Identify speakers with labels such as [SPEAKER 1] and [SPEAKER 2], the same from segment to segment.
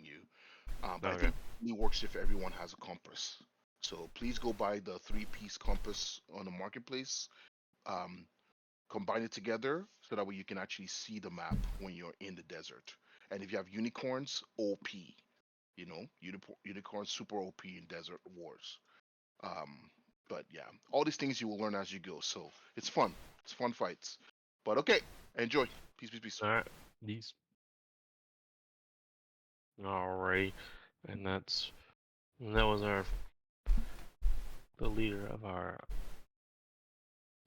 [SPEAKER 1] telling you. But I
[SPEAKER 2] Okay.
[SPEAKER 1] think it works if everyone has a compass. So please go buy the three-piece compass on the marketplace. Um, Combine it together so that way you can actually see the map when you're in the desert. And if you have unicorns, OP. Unicorns super OP in Desert Wars. Um, but yeah, all these things you will learn as you go. So it's fun. It's fun fights. But okay, enjoy. Peace, peace, peace.
[SPEAKER 2] All right. These. Alrighty. And that was the leader of our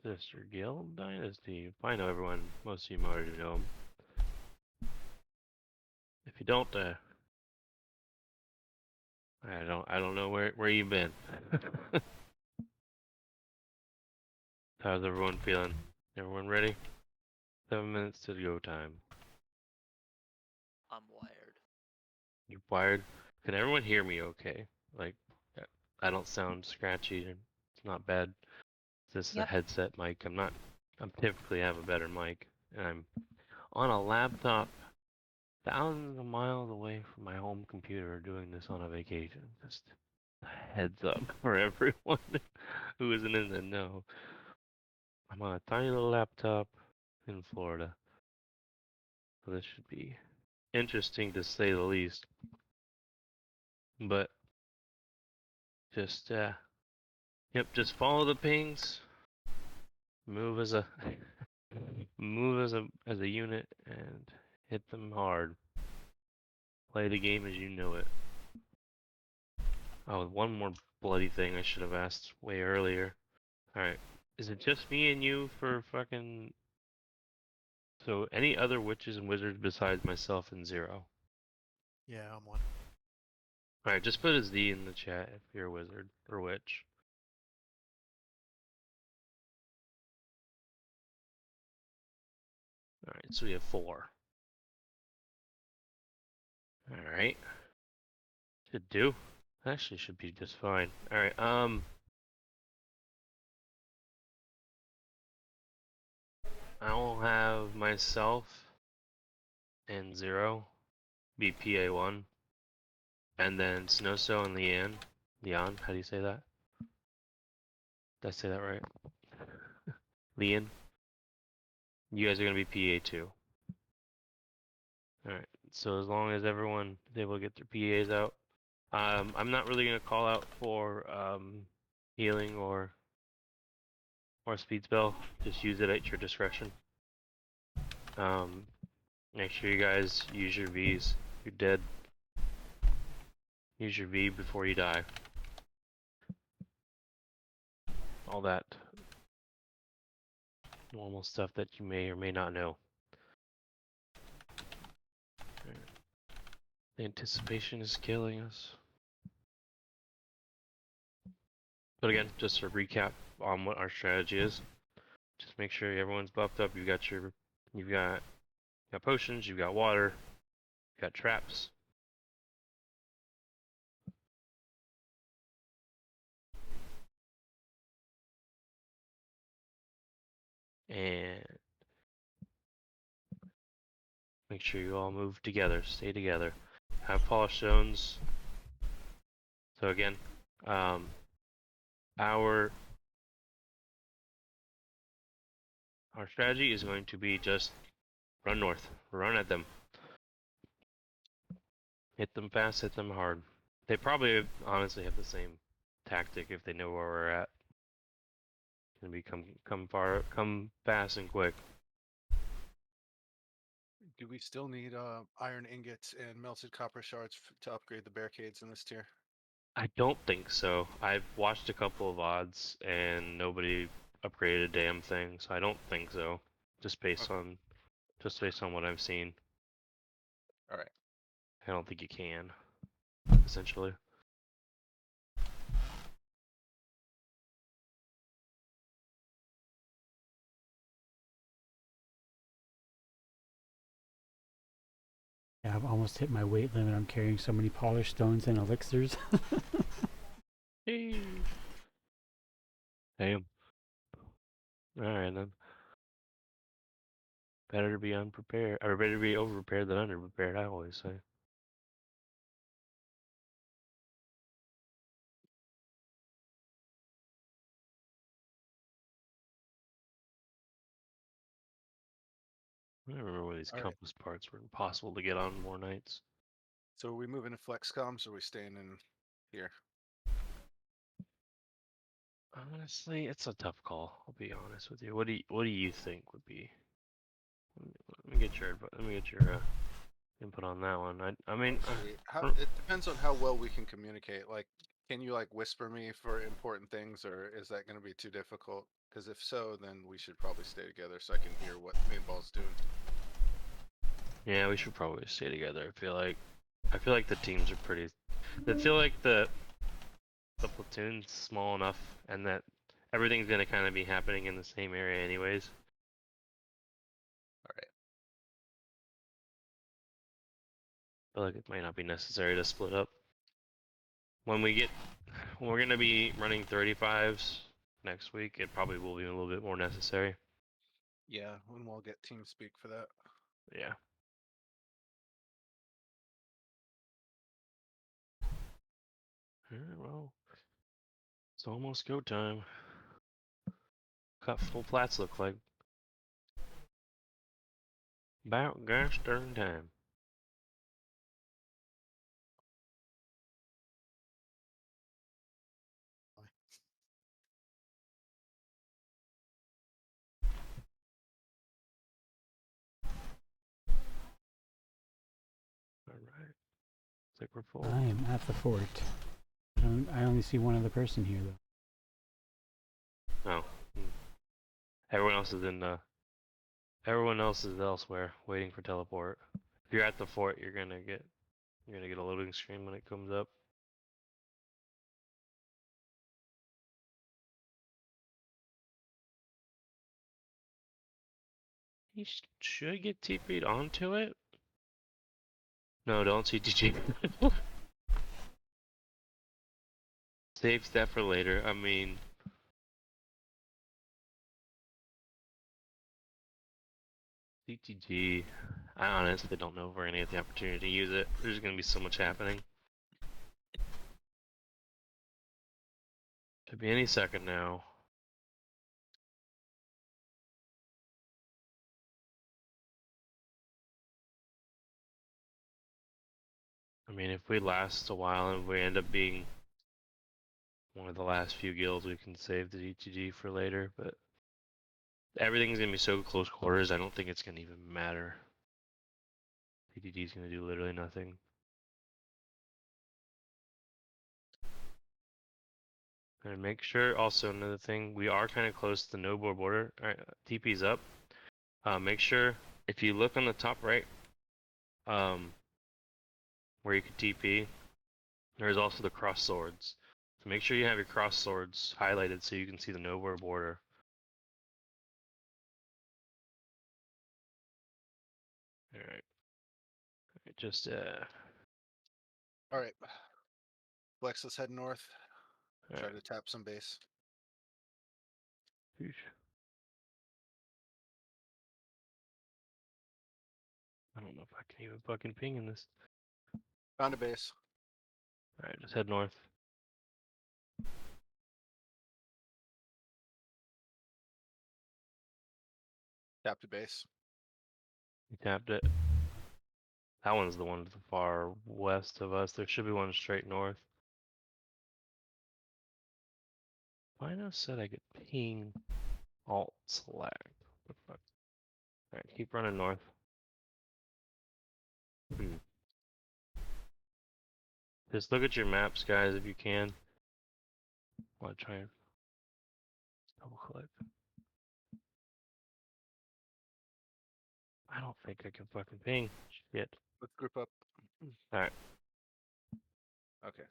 [SPEAKER 2] Sister Guild Dynasty. I know everyone. Most of you already know him. If you don't, I don't know where you've been. How's everyone feeling? Everyone ready? 7 minutes to go time.
[SPEAKER 3] I'm wired.
[SPEAKER 2] You wired? Can everyone hear me okay? Like, I don't sound scratchy. It's not bad. It's just a
[SPEAKER 4] Yep.
[SPEAKER 2] headset mic. I'm typically have a better mic. And I'm on a laptop thousands of miles away from my home computer doing this on a vacation. Just a heads up for everyone who isn't in the know. I'm on a tiny little laptop in Florida. So this should be interesting to say the least. But just just follow the pings, move as a as a unit and hit them hard. Play the game as you know it. Oh, one more bloody thing I should have asked way earlier. Alright. Is it just me and you for fucking... So, any other witches and wizards besides myself and Zero?
[SPEAKER 5] Yeah, I'm one.
[SPEAKER 2] Alright, just put a Z in the chat if you're a wizard or witch. Alright, so we have 4. Alright. Should do. Actually should be just fine. Alright, I'll have myself and Zero be PA1. And then Snowso and Leon, how do you say that? Did I say that right? Leon, you guys are gonna be PA2. Alright, so as long as everyone is able to get their PAs out. I'm not really gonna call out for healing or speed spell. Just use it at your discretion. Make sure you guys use your Vs. If you're dead, use your V before you die. All that normal stuff that you may or may not know. The anticipation is killing us. But again, just a recap on what our strategy is. Just make sure everyone's buffed up. You've got potions, you've got water, you've got traps. And make sure you all move together, stay together. Have polished stones. So again, our strategy is going to be just run north, run at them, hit them fast, hit them hard. They probably honestly have the same tactic if they know where we're at. It's gonna be come fast and quick.
[SPEAKER 5] Do we still need iron ingots and melted copper shards to upgrade the barricades in this tier?
[SPEAKER 2] I don't think so. I've watched a couple of odds and nobody upgraded a damn thing, so I don't think so. Just based on what I've seen.
[SPEAKER 5] All right.
[SPEAKER 2] I don't think you can. Essentially.
[SPEAKER 6] Yeah, I've almost hit my weight limit. I'm carrying so many polished stones and elixirs.
[SPEAKER 2] Hey. Damn. Alright then. Better to be unprepared, or better to be overprepared than underprepared, I always say. I remember when these
[SPEAKER 5] All right.
[SPEAKER 2] compass parts were impossible to get on more nights.
[SPEAKER 5] So are we moving to flex comms or are we staying in here?
[SPEAKER 2] Honestly, it's a tough call. I'll be honest with you. What do you think would be? Let me get your input on that one. I mean,
[SPEAKER 5] It depends on how well we can communicate. Like, can you like whisper me for important things, or is that going to be too difficult? Because if so, then we should probably stay together so I can hear what Paintball's doing.
[SPEAKER 2] yeah, we should probably stay together. I feel like the teams are pretty. I feel like the platoon's small enough, and that everything's gonna kind of be happening in the same area anyways.
[SPEAKER 5] All right.
[SPEAKER 2] I feel like it might not be necessary to split up. When we're gonna be running 35s next week, it probably will be a little bit more necessary.
[SPEAKER 5] Yeah, and we'll get team speak for that.
[SPEAKER 2] Yeah. Alright, well, it's almost go time. Cut full flats look like. About gosh darn time. Alright. Looks like we're full.
[SPEAKER 6] I am at the fort. I only see one other person here though.
[SPEAKER 2] Oh. Everyone else is everyone else is elsewhere, waiting for teleport. If you're at the fort, you're gonna get a loading screen when it comes up. He should get TP'd onto it. No, don't CTG. Save that for later. I mean, CTG. I honestly don't know if we're gonna get the opportunity to use it. There's gonna be so much happening. Could be any second now. I mean, if we last a while and we end up being one of the last few guilds, we can save the GTG for later, but everything's gonna be so close quarters, I don't think it's gonna even matter. GTG is gonna do literally nothing. And make sure, also another thing, we are kind of close to the no-bore border. Alright, TP's up. Make sure, if you look on the top right, where you can TP, there's also the cross swords. So make sure you have your cross swords highlighted so you can see the no-bore border. Alright. Just,
[SPEAKER 5] All right. Flex, let's head north. Try
[SPEAKER 2] alright.
[SPEAKER 5] to tap some base.
[SPEAKER 2] Sheesh. I don't know if I can even fucking ping in this.
[SPEAKER 5] Found a base.
[SPEAKER 2] Alright, just head north.
[SPEAKER 5] Tapped a base.
[SPEAKER 2] You tapped it. That one's the one to the far west of us. There should be one straight north. Rhino said I could ping alt select. What the fuck? Alright, keep running north. Just look at your maps, guys, if you can. I want to try and double click. I don't think I can fucking ping. Shit.
[SPEAKER 5] Let's group up.
[SPEAKER 2] Alright.
[SPEAKER 5] Okay.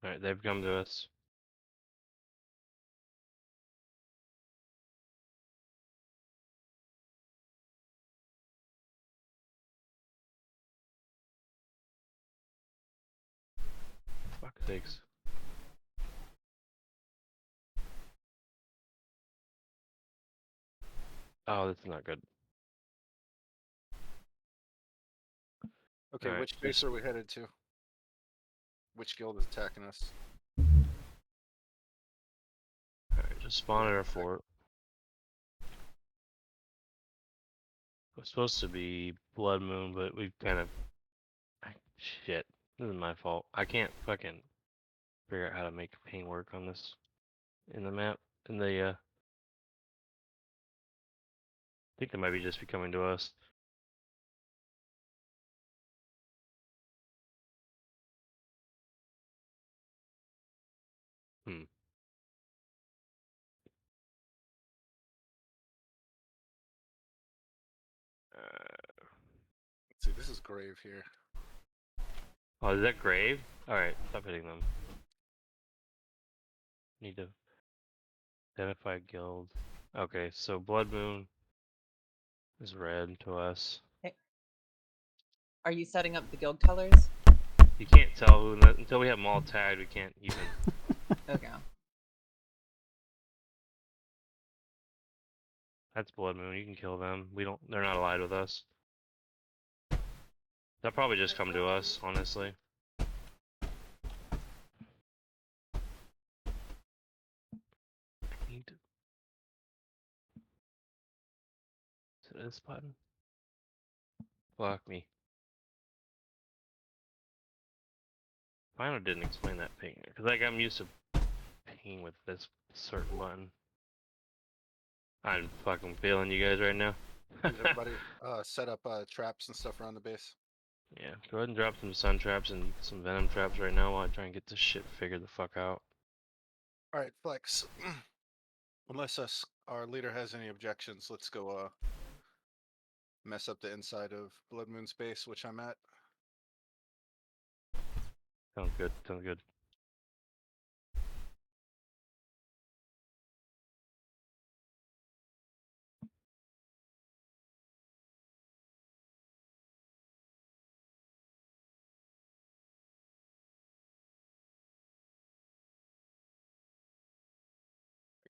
[SPEAKER 2] Alright, they've come to us. Fuck sakes. Oh, this is not good.
[SPEAKER 5] Okay,
[SPEAKER 2] Alright,
[SPEAKER 5] which base are we headed to? Which guild is attacking us?
[SPEAKER 2] Alright, just spawn at our fort. was supposed to be Blood Moon, but we've kind of shit. This is my fault. I can't fucking figure out how to make paint work on this in the map. In the I think they might be just be coming to us. Hmm.
[SPEAKER 5] Let's see, this is grave here.
[SPEAKER 2] Oh, is that grave? Alright, stop hitting them. Need to identify guild. Okay, so Blood Moon is red to us.
[SPEAKER 3] Are you setting up the guild colors?
[SPEAKER 2] You can't tell who until we have them all tagged. We can't even.
[SPEAKER 3] Okay.
[SPEAKER 2] That's Blood Moon. You can kill them. We don't. They're not allied with us. They'll probably just come to us, honestly. Need to. Is it this button? Fuck me. Final didn't explain that ping because like I'm used to ping with this certain button. I'm fucking feeling you guys right now.
[SPEAKER 5] Did everybody set up traps and stuff around the base?
[SPEAKER 2] Yeah, go ahead and drop some sun traps and some venom traps right now while I try and get this shit figured the fuck out.
[SPEAKER 5] All right, Flex. Unless our leader has any objections, let's go mess up the inside of Blood Moon's base, which I'm at.
[SPEAKER 2] Sounds good. Sounds good.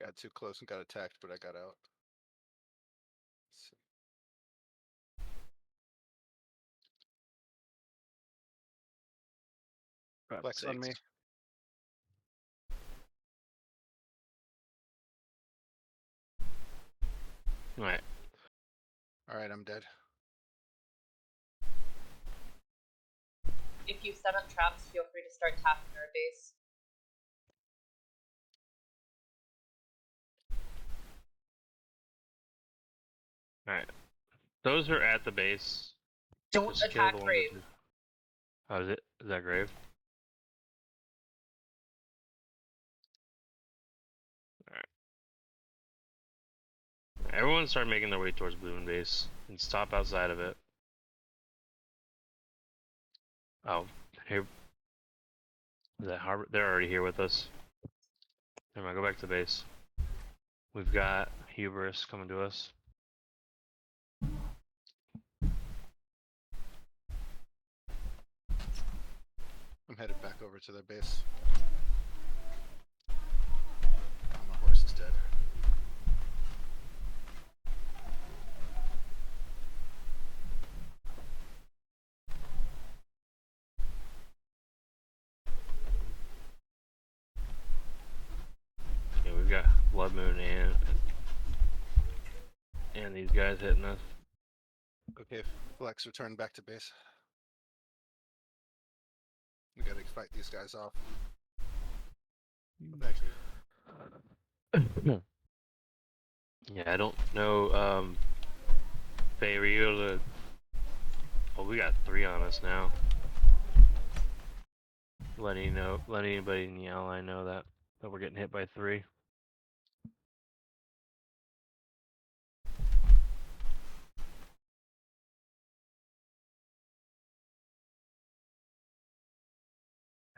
[SPEAKER 5] I got too close and got attacked, but I got out. Let's see. Flex on me.
[SPEAKER 2] Alright.
[SPEAKER 5] All right, I'm dead.
[SPEAKER 3] If you set up traps, feel free to start tapping our base.
[SPEAKER 2] Alright. Those are at the base.
[SPEAKER 3] Don't
[SPEAKER 2] Just kill
[SPEAKER 3] attack
[SPEAKER 2] the ones
[SPEAKER 3] grave.
[SPEAKER 2] that- Oh, is it? Is that grave? Alright. Everyone start making their way towards Blue Moon Base and stop outside of it. Oh, here. Is that Harbor? They're already here with us. Never mind, go back to the base. We've got Hubris coming to us.
[SPEAKER 5] I'm headed back over to their base. Oh, my horse is dead.
[SPEAKER 2] Yeah, we've got Blood Moon and these guys hitting us.
[SPEAKER 5] Okay, Flex, return back to base. We gotta fight these guys off.
[SPEAKER 2] Yeah, I don't know. Faye, were you able to? Well, we got 3 on us now. Let anybody in the ally know that we're getting hit by 3.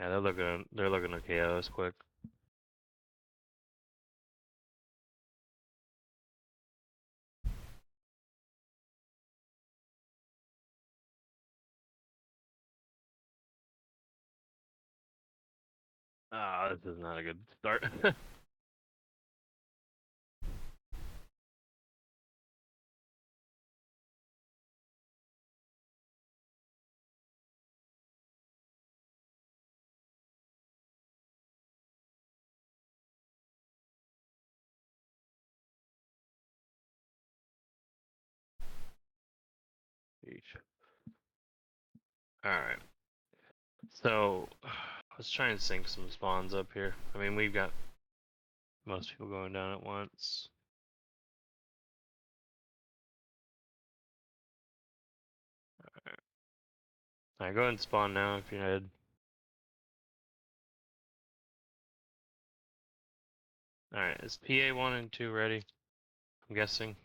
[SPEAKER 2] Yeah, they're looking to KO us quick. Ah, this is not a good start. Beach. Alright. So, let's try and sync some spawns up here. I mean, we've got most people going down at once. Alright, go ahead and spawn now if you're head. Alright, is PA 1 and 2 ready? I'm guessing.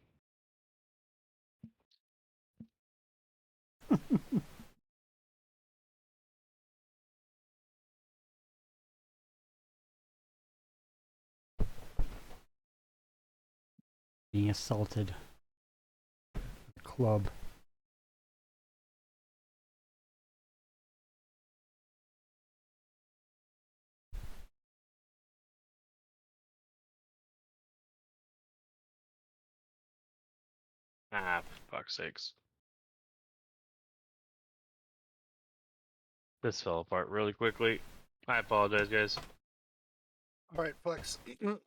[SPEAKER 6] Being assaulted. Club.
[SPEAKER 2] Ah, for fuck's sakes. This fell apart really quickly. I apologize, guys.
[SPEAKER 5] All right, Flex.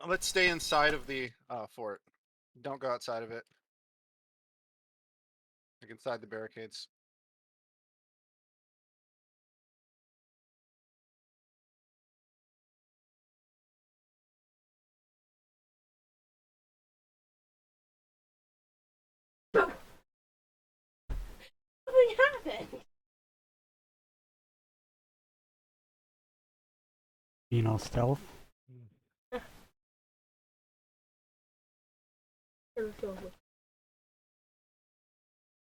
[SPEAKER 5] Let's stay inside of the fort. Don't go outside of it. Like inside the barricades.
[SPEAKER 4] Something happened.
[SPEAKER 6] Being all stealth.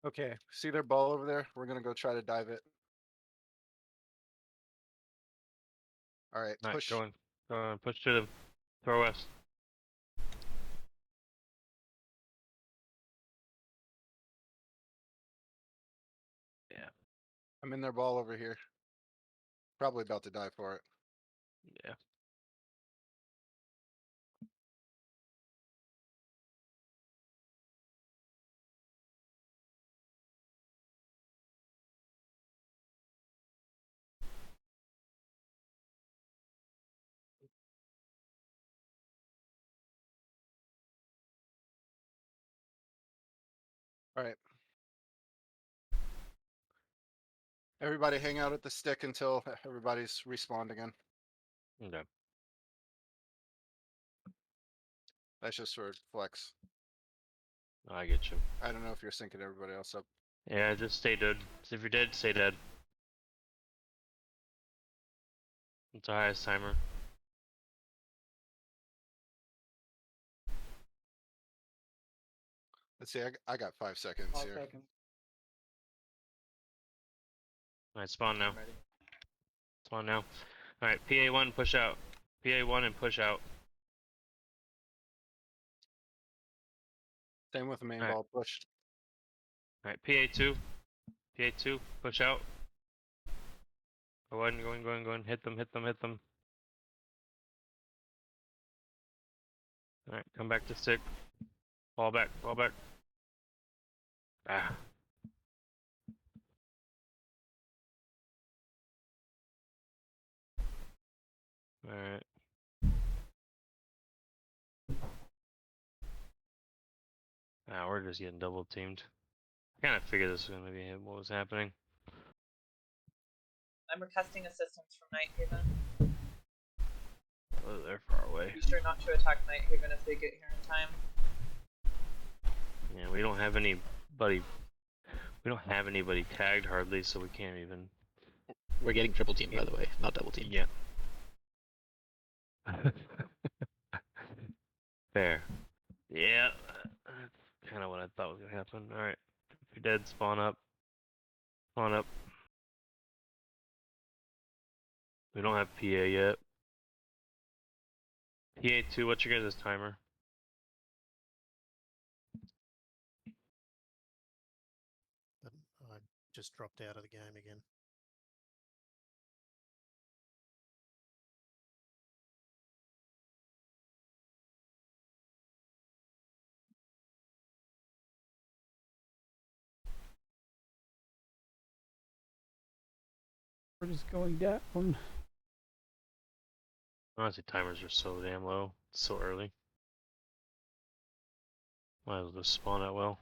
[SPEAKER 5] Okay, see their ball over there? We're gonna go try to dive it. All right,
[SPEAKER 2] Alright,
[SPEAKER 5] push.
[SPEAKER 2] go on. Push to them. Throw west. Yeah,
[SPEAKER 5] I'm in their ball over here. Probably about to die for it.
[SPEAKER 2] yeah.
[SPEAKER 5] All right. Everybody hang out at the stick until everybody's respawned again.
[SPEAKER 2] Okay.
[SPEAKER 5] That's just for Flex.
[SPEAKER 2] I get you.
[SPEAKER 5] I don't know if you're syncing everybody else up.
[SPEAKER 2] Yeah, just stay dead. If you're dead, stay dead. It's the highest timer.
[SPEAKER 5] Let's see, I got 5 seconds here.
[SPEAKER 2] Alright, spawn now. Spawn now. Alright, PA1, push out. PA1 and push out.
[SPEAKER 5] Same with the main
[SPEAKER 2] Alright.
[SPEAKER 5] ball pushed.
[SPEAKER 2] Alright, PA2. PA2, push out. Go ahead, go on. Hit them. Alright, come back to stick. Fall back. Ah. Alright. Ah, we're just getting double teamed. I kinda figured this was gonna be what was happening.
[SPEAKER 3] I'm requesting assistance from Night Haven.
[SPEAKER 2] Oh, they're far away.
[SPEAKER 3] Be sure not to attack Night Haven if they get here in time.
[SPEAKER 2] Yeah, we don't have anybody. We don't have anybody tagged hardly, so we can't even.
[SPEAKER 7] We're getting triple teamed, by the way, not double teamed.
[SPEAKER 2] Yeah. Fair. Yeah, that's kind of what I thought was gonna happen. All right, if you're dead, spawn up. Spawn up. We don't have PA yet. PA2, what's your guys' timer?
[SPEAKER 8] I just dropped out of the game again.
[SPEAKER 6] We're just going down.
[SPEAKER 2] Honestly, timers are so damn low. It's so early. Might as well just spawn out well.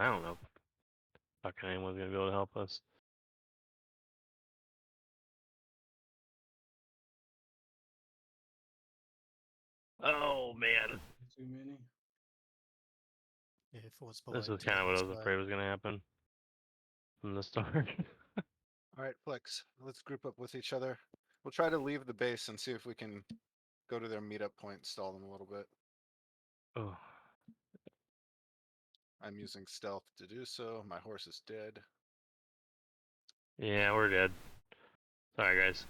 [SPEAKER 2] I don't know. Fucking anyone's gonna be able to help us. Oh man,
[SPEAKER 9] Too many.
[SPEAKER 8] Yeah, force
[SPEAKER 2] this
[SPEAKER 8] below
[SPEAKER 2] was kind of what I was
[SPEAKER 8] 10
[SPEAKER 2] afraid was gonna happen from the start.
[SPEAKER 5] All right, Flex, let's group up with each other. We'll try to leave the base and see if we can go to their meetup point, stall them a little bit.
[SPEAKER 2] Oh,
[SPEAKER 5] I'm using stealth to do so. My horse is dead.
[SPEAKER 2] yeah, we're dead. Sorry, guys.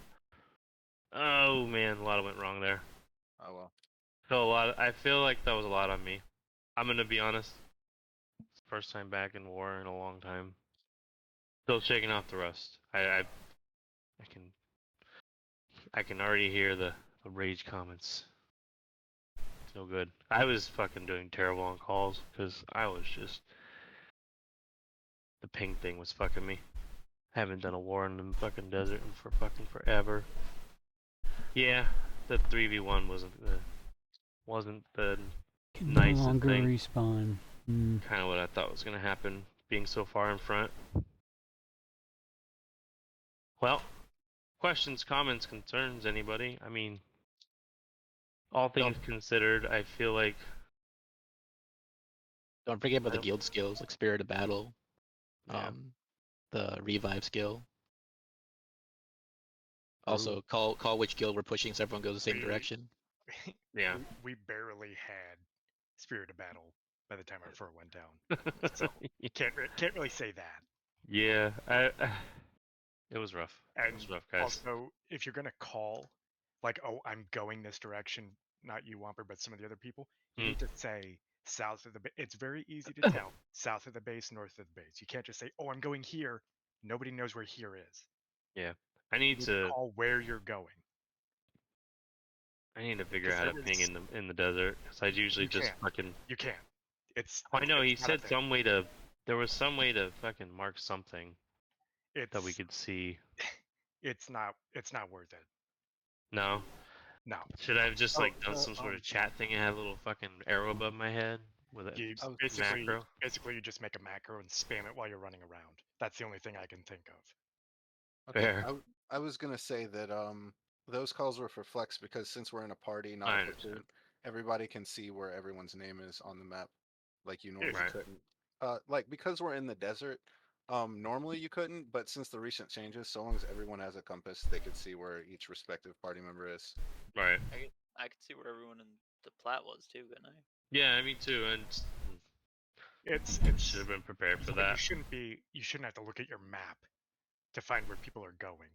[SPEAKER 2] Oh man, a lot went wrong there.
[SPEAKER 5] Oh well.
[SPEAKER 2] I feel like that was a lot on me. I'm gonna be honest. It's the first time back in war in a long time. Still shaking off the rust. I can already hear the rage comments. It's no good. I was fucking doing terrible on calls because I was just the ping thing was fucking me. Haven't done a war in the fucking desert for fucking forever. Yeah, the 3v1 wasn't the
[SPEAKER 6] Can
[SPEAKER 2] nicest
[SPEAKER 6] no longer
[SPEAKER 2] thing.
[SPEAKER 6] respawn.
[SPEAKER 2] Kind of what I thought was gonna happen, being so far in front. Well, questions, comments, concerns, anybody? I mean, all things considered, I feel like
[SPEAKER 7] Don't forget about the
[SPEAKER 2] Nope.
[SPEAKER 7] guild skills, like Spirit of Battle,
[SPEAKER 2] Yeah.
[SPEAKER 7] the Revive skill. Also, call which guild we're pushing so everyone goes the same direction.
[SPEAKER 2] Yeah.
[SPEAKER 10] We barely had Spirit of Battle by the time our fur went down. So can't really say that.
[SPEAKER 2] Yeah, it was rough. It was
[SPEAKER 10] And
[SPEAKER 2] rough, guys.
[SPEAKER 10] also, if you're gonna call, like, oh, I'm going this direction, not you, Whomper, but some of the other people, you need to say south of the base. It's very easy to tell. South of the base, north of the base. You can't just say, oh, I'm going here. Nobody knows where here is.
[SPEAKER 2] Yeah, I need
[SPEAKER 10] You
[SPEAKER 2] to
[SPEAKER 10] call where you're going.
[SPEAKER 2] figure
[SPEAKER 10] 'Cause
[SPEAKER 2] out how
[SPEAKER 10] there
[SPEAKER 2] to ping
[SPEAKER 10] was-
[SPEAKER 2] in the desert because I usually
[SPEAKER 10] You
[SPEAKER 2] just
[SPEAKER 10] can't.
[SPEAKER 2] fucking.
[SPEAKER 10] You can't. It's.
[SPEAKER 2] I know he
[SPEAKER 10] it's not a
[SPEAKER 2] said
[SPEAKER 10] thing.
[SPEAKER 2] some way to. There was some way to fucking mark something
[SPEAKER 10] It's.
[SPEAKER 2] that we could see.
[SPEAKER 10] It's not. It's not worth it.
[SPEAKER 2] No.
[SPEAKER 10] No.
[SPEAKER 2] Should I have just
[SPEAKER 5] Oh,
[SPEAKER 2] like done some sort of chat thing and had a little fucking arrow above my head with a
[SPEAKER 10] You
[SPEAKER 2] macro?
[SPEAKER 10] basically you just make a macro and spam it while you're running around. That's the only thing I can think of.
[SPEAKER 5] Okay.
[SPEAKER 2] Fair.
[SPEAKER 5] I was gonna say that those calls were for Flex because since we're in a party, not
[SPEAKER 2] I
[SPEAKER 5] a
[SPEAKER 2] understand.
[SPEAKER 5] platoon, everybody can see where everyone's name is on the map, like you normally
[SPEAKER 2] Right.
[SPEAKER 5] couldn't. Like because we're in the desert, normally you couldn't, but since the recent changes, so long as everyone has a compass, they could see where each respective party member is.
[SPEAKER 2] Right.
[SPEAKER 11] I could see where everyone in the plat was too, couldn't I?
[SPEAKER 2] Yeah, me too. And
[SPEAKER 10] It's
[SPEAKER 2] should have been prepared for
[SPEAKER 10] like
[SPEAKER 2] that.
[SPEAKER 10] you shouldn't have to look at your map to find where people are going.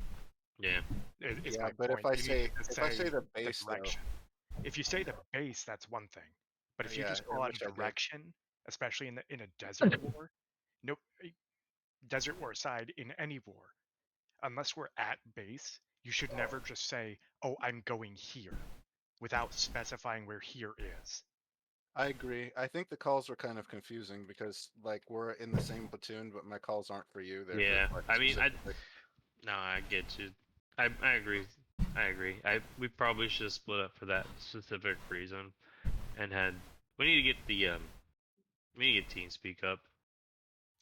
[SPEAKER 2] Yeah.
[SPEAKER 10] Is
[SPEAKER 5] Yeah,
[SPEAKER 10] my
[SPEAKER 5] but
[SPEAKER 10] point.
[SPEAKER 5] if I
[SPEAKER 10] You
[SPEAKER 5] say
[SPEAKER 10] need to
[SPEAKER 5] if I say the base though,
[SPEAKER 10] direction. If you say the base, that's one thing. But if you
[SPEAKER 5] Yeah,
[SPEAKER 10] just call out
[SPEAKER 5] which
[SPEAKER 10] a
[SPEAKER 5] I did.
[SPEAKER 10] direction, especially in a desert war, desert war aside, in any war, unless we're at base, you should never just say, "Oh, I'm going here," without specifying where here is.
[SPEAKER 5] I agree. I think the calls were kind of confusing because like we're in the same platoon, but my calls aren't for you. They're for
[SPEAKER 2] Yeah.
[SPEAKER 5] Flex
[SPEAKER 2] I mean,
[SPEAKER 5] specifically.
[SPEAKER 2] no, I get you. I agree. I agree. We probably should have split up for that specific reason, and we need to get the we need to get TeamSpeak up.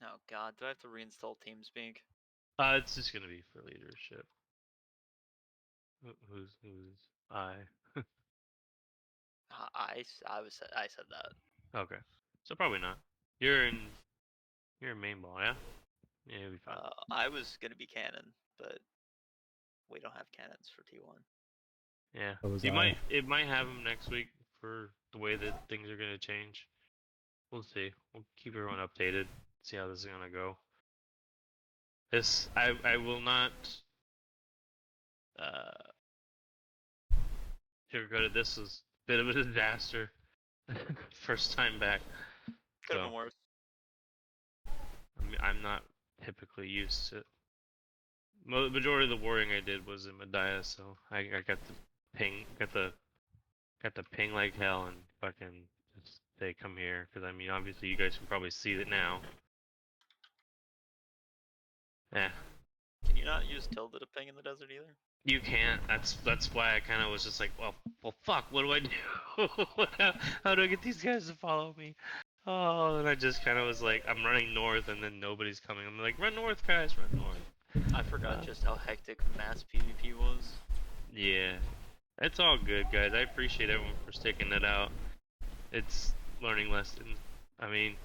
[SPEAKER 11] Oh god, do I have to reinstall TeamSpeak?
[SPEAKER 2] It's just gonna be for leadership. Who's I?
[SPEAKER 11] I said that.
[SPEAKER 2] Okay, so probably not. You're in main ball, yeah. Yeah, you'll be fine.
[SPEAKER 11] I was gonna be cannon, but we don't have cannons for T1.
[SPEAKER 2] Yeah,
[SPEAKER 6] So was
[SPEAKER 2] you
[SPEAKER 6] I.
[SPEAKER 2] it might have them next week for the way that things are gonna change. We'll see. We'll keep everyone updated. See how this is gonna go. I will not sugarcoat it. This was a bit of a disaster. First time back.
[SPEAKER 11] Could have
[SPEAKER 2] So,
[SPEAKER 11] been worse.
[SPEAKER 2] I mean, I'm not typically used to. The majority of the warring I did was in Medaya, so I got the ping, got the ping like hell, and fucking just say come here, because I mean obviously you guys can probably see it now. Yeah.
[SPEAKER 11] Can you not use tilde to ping in the desert either?
[SPEAKER 2] You can't. That's why I kind of was just like, well, fuck. What do I do? How do I get these guys to follow me? Oh, and I just kind of was like, I'm running north, and then nobody's coming. I'm like, run north, guys, run north.
[SPEAKER 11] I forgot
[SPEAKER 2] Uh,
[SPEAKER 11] just how hectic mass PvP was.
[SPEAKER 2] Yeah, it's all good, guys. I appreciate everyone for sticking it out. It's learning lessons. I mean,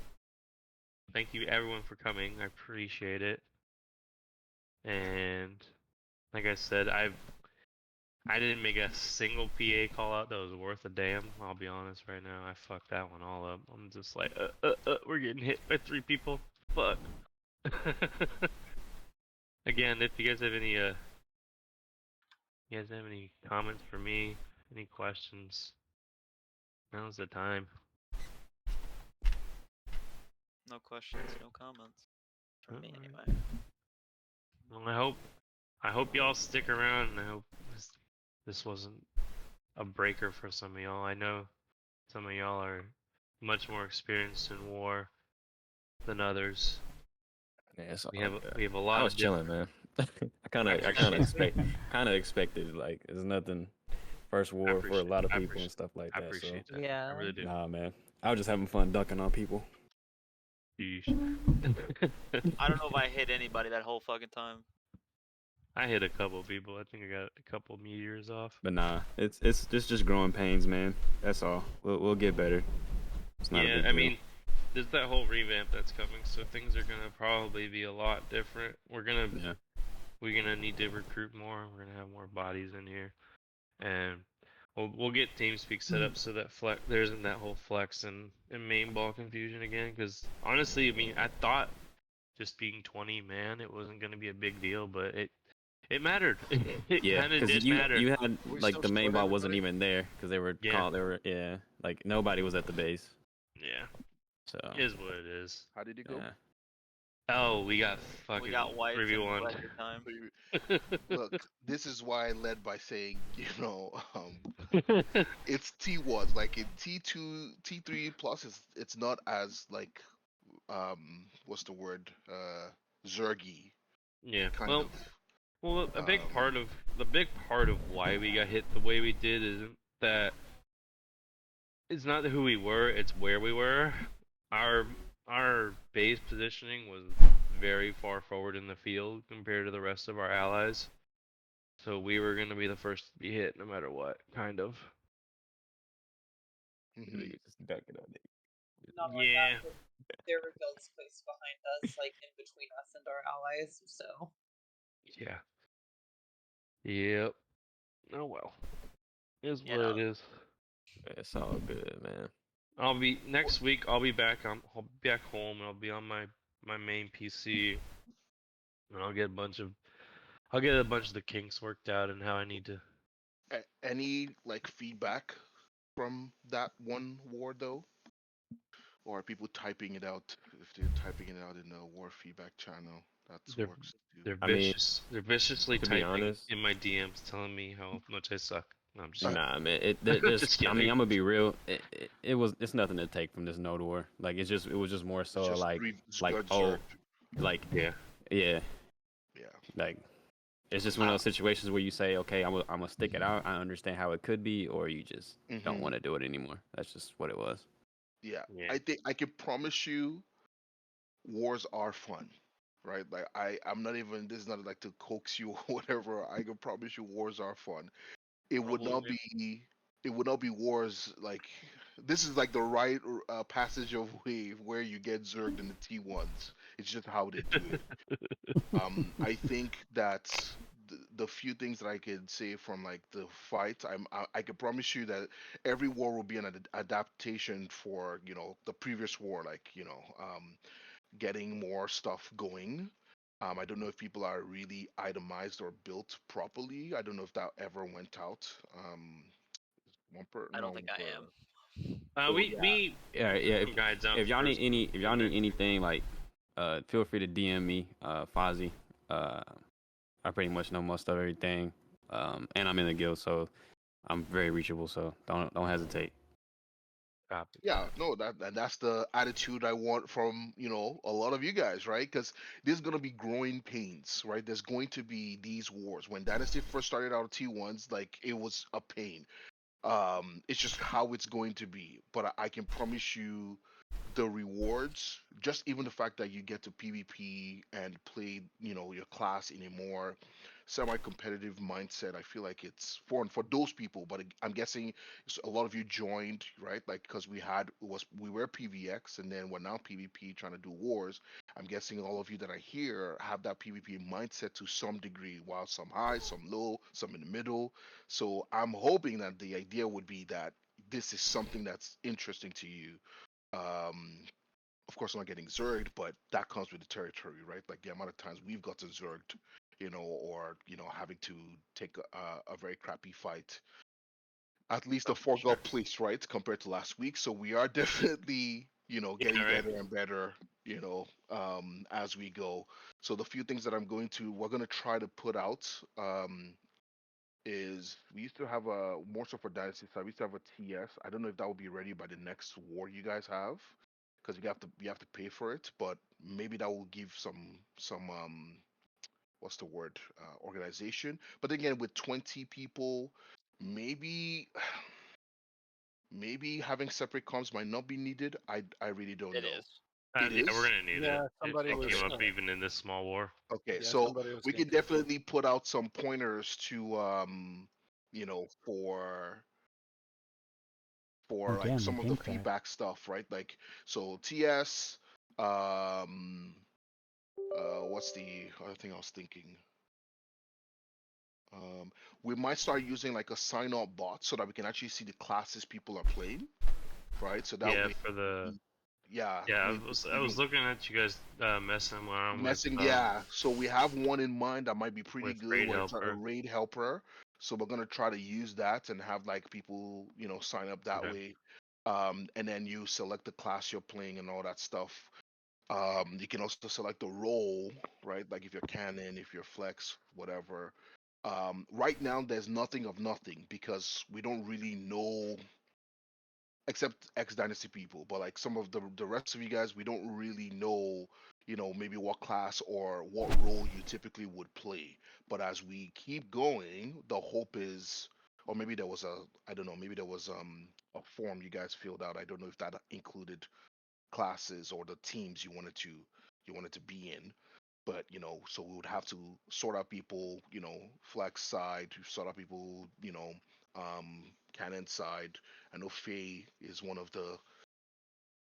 [SPEAKER 2] thank you everyone for coming. I appreciate it. And like I said, I didn't make a single PA call out that was worth a damn. I'll be honest right now. I fucked that one all up. I'm just like, we're getting hit by 3 people. Fuck. Again, if you guys have any comments for me, any questions, now's the time.
[SPEAKER 11] No questions, no comments. From me
[SPEAKER 2] Alright.
[SPEAKER 11] anyway.
[SPEAKER 2] Well, I hope y'all stick around, and I hope this wasn't a breaker for some of y'all. I know some of y'all are much more experienced in war than others.
[SPEAKER 9] Yeah, it's
[SPEAKER 2] We
[SPEAKER 9] all
[SPEAKER 2] have
[SPEAKER 9] good.
[SPEAKER 2] we have a lot
[SPEAKER 9] I was
[SPEAKER 2] of
[SPEAKER 9] chilling, man. I kind of expected like it's nothing. First war for a lot of people and stuff like
[SPEAKER 2] I
[SPEAKER 9] that. So
[SPEAKER 2] appreciate that.
[SPEAKER 3] Yeah.
[SPEAKER 2] I really do.
[SPEAKER 9] nah, man. I was just having fun dunking on people.
[SPEAKER 2] Yeesh.
[SPEAKER 11] I don't know if I hit anybody that whole fucking time.
[SPEAKER 2] I hit a couple people. I think I got a couple meteors off.
[SPEAKER 9] But nah, it's just growing pains, man. That's all. We'll get better. It's not a
[SPEAKER 2] Yeah,
[SPEAKER 9] big
[SPEAKER 2] I
[SPEAKER 9] deal.
[SPEAKER 2] mean, there's that whole revamp that's coming, so things are gonna probably be a lot different. We're gonna need to recruit more. We're gonna have more bodies in here, and we'll get TeamSpeak set up so that there isn't that whole flex and main ball confusion again. Because honestly, I mean, I thought just being 20 man, it wasn't gonna be a big deal, but it mattered. It
[SPEAKER 9] Yeah,
[SPEAKER 2] kind of
[SPEAKER 9] because
[SPEAKER 2] did
[SPEAKER 9] you
[SPEAKER 2] matter.
[SPEAKER 9] had like the main ball wasn't even there because they were like nobody was at the base.
[SPEAKER 2] Yeah,
[SPEAKER 9] So
[SPEAKER 2] is what it is.
[SPEAKER 1] How did it go?
[SPEAKER 9] yeah.
[SPEAKER 2] Oh, we got fucking
[SPEAKER 11] We got wiped in
[SPEAKER 2] 3v1.
[SPEAKER 11] record time.
[SPEAKER 1] Look, this is why I led by saying, it's T1s. Like in T2, T3 plus, it's not as like, what's the word? Zergy
[SPEAKER 2] Yeah.
[SPEAKER 1] kind
[SPEAKER 2] Well,
[SPEAKER 1] of.
[SPEAKER 2] well, a big part of why we got hit the way we did isn't that it's not who we were, it's where we were. Our base positioning was very far forward in the field compared to the rest of our allies. So we were gonna be the first to be hit no matter what, kind of.
[SPEAKER 1] Mhm.
[SPEAKER 9] Just duck it on it.
[SPEAKER 3] Not only
[SPEAKER 2] Yeah.
[SPEAKER 3] that, but there were builds placed behind us, like in between us and our allies. So
[SPEAKER 2] Yeah. Yep. Oh well. Is
[SPEAKER 11] You
[SPEAKER 2] what
[SPEAKER 11] know,
[SPEAKER 2] it is.
[SPEAKER 9] It's all good, man.
[SPEAKER 2] I'll be next week. I'll be back. I'll be back home, and I'll be on my main PC, and I'll get a bunch of the kinks worked out and how I need to.
[SPEAKER 1] Any like feedback from that one war though? Or are people typing it out? If they're typing it out in the war feedback channel, that
[SPEAKER 2] They're-
[SPEAKER 1] works too.
[SPEAKER 2] They're
[SPEAKER 9] I mean,
[SPEAKER 2] vicious. They're viciously
[SPEAKER 9] to be
[SPEAKER 2] typing
[SPEAKER 9] honest-
[SPEAKER 2] in my DMs, telling me how much I suck. No, I'm just.
[SPEAKER 9] Nah, man. There's,
[SPEAKER 2] Just
[SPEAKER 9] I mean,
[SPEAKER 2] kidding.
[SPEAKER 9] I'm gonna be real. It's nothing to take from this Node War. Like it was just more so
[SPEAKER 1] Just
[SPEAKER 9] like
[SPEAKER 1] good
[SPEAKER 9] oh,
[SPEAKER 1] Zerg.
[SPEAKER 9] like
[SPEAKER 2] Yeah.
[SPEAKER 1] Yeah.
[SPEAKER 9] like it's just one of those situations where you say, okay, I'm gonna stick it out. I understand how it could be, or you just don't
[SPEAKER 1] Mhm.
[SPEAKER 9] want to do it anymore. That's just what it was.
[SPEAKER 1] Yeah.
[SPEAKER 2] Yeah.
[SPEAKER 1] I think I can promise you, wars are fun, right? Like I'm not even. This is not like to coax you or whatever. I can promise you, wars are fun. It would not
[SPEAKER 11] Probably.
[SPEAKER 1] be. It would not be wars like. This is like the right passage of wave where you get zerged in the T1s. It's just how they do it. I think that the few things that I could say from like the fight, I can promise you that every war will be an adaptation for the previous war, like getting more stuff going. I don't know if people are really itemized or built properly. I don't know if that ever went out.
[SPEAKER 11] I don't think I am.
[SPEAKER 2] We
[SPEAKER 9] Yeah.
[SPEAKER 2] put guides out
[SPEAKER 9] If y'all need
[SPEAKER 2] first.
[SPEAKER 9] if y'all need anything, like feel free to DM me, Fozzie. I pretty much know most of everything. And I'm in the guild, so I'm very reachable. So don't hesitate.
[SPEAKER 2] Copy.
[SPEAKER 1] Yeah, no, that's the attitude I want from a lot of you guys, right? Because there's gonna be growing pains, right? There's going to be these wars. When Dynasty first started out T1s, like it was a pain. It's just how it's going to be. But I can promise you, the rewards, just even the fact that you get to PvP and play, your class in a more semi-competitive mindset, I feel like it's for those people. But I'm guessing a lot of you joined, right? Like because we were PvX and then we're now PvP trying to do wars. I'm guessing all of you that are here have that PvP mindset to some degree, while some high, some low, some in the middle. So I'm hoping that the idea would be that this is something that's interesting to you. um of course, I'm not getting zerged, but that comes with the territory, right? Like the amount of times we've gotten zerged, or having to take a very crappy fight, at least a forgot place, right, compared to last week. So we are definitely, getting
[SPEAKER 2] right.
[SPEAKER 1] better and better, as we go. So the few things that we're gonna try to put out, is we used to have a more so for Dynasty side. We used to have a TS. I don't know if that will be ready by the next war you guys have, because you have to pay for it. But maybe that will give some what's the word, organization. But again, with 20 people, maybe maybe having separate comms might not be needed. I really don't
[SPEAKER 11] It
[SPEAKER 1] know.
[SPEAKER 11] is.
[SPEAKER 1] It
[SPEAKER 2] Yeah, we're
[SPEAKER 1] is.
[SPEAKER 2] gonna need
[SPEAKER 5] Yeah,
[SPEAKER 2] it.
[SPEAKER 5] somebody
[SPEAKER 2] It
[SPEAKER 5] was.
[SPEAKER 2] came up even in this small war.
[SPEAKER 1] Okay,
[SPEAKER 5] Yeah,
[SPEAKER 1] so
[SPEAKER 5] somebody was
[SPEAKER 1] we can
[SPEAKER 5] thinking.
[SPEAKER 1] definitely put out some pointers to for like
[SPEAKER 6] Again, the
[SPEAKER 1] some of the
[SPEAKER 6] game crack.
[SPEAKER 1] feedback stuff, right? Like so TS, what's the other thing I was thinking? We might start using like a sign up bot so that we can actually see the classes people are playing, right? So that
[SPEAKER 2] Yeah,
[SPEAKER 1] way,
[SPEAKER 2] for the
[SPEAKER 1] yeah,
[SPEAKER 2] yeah,
[SPEAKER 1] maybe
[SPEAKER 2] I was
[SPEAKER 1] even
[SPEAKER 2] looking at you guys messing around with
[SPEAKER 1] messing, yeah. So we have one in mind that might be pretty good,
[SPEAKER 2] Raid
[SPEAKER 1] where it's a
[SPEAKER 2] Helper.
[SPEAKER 1] raid helper. So we're gonna try to use that and have like people, sign up that
[SPEAKER 2] Okay.
[SPEAKER 1] way. And then you select the class you're playing and all that stuff. You can also select the role, right? Like if you're cannon, if you're flex, whatever. Right now, there's nothing of nothing because we don't really know, except X Dynasty people, but like some of the rest of you guys, we don't really know, maybe what class or what role you typically would play. But as we keep going, the hope is, or maybe there was I don't know, maybe there was a form you guys filled out. I don't know if that included classes or the teams you wanted to be in. But so we would have to sort out people, flex side, to sort out people, cannon side. I know Faye is one of the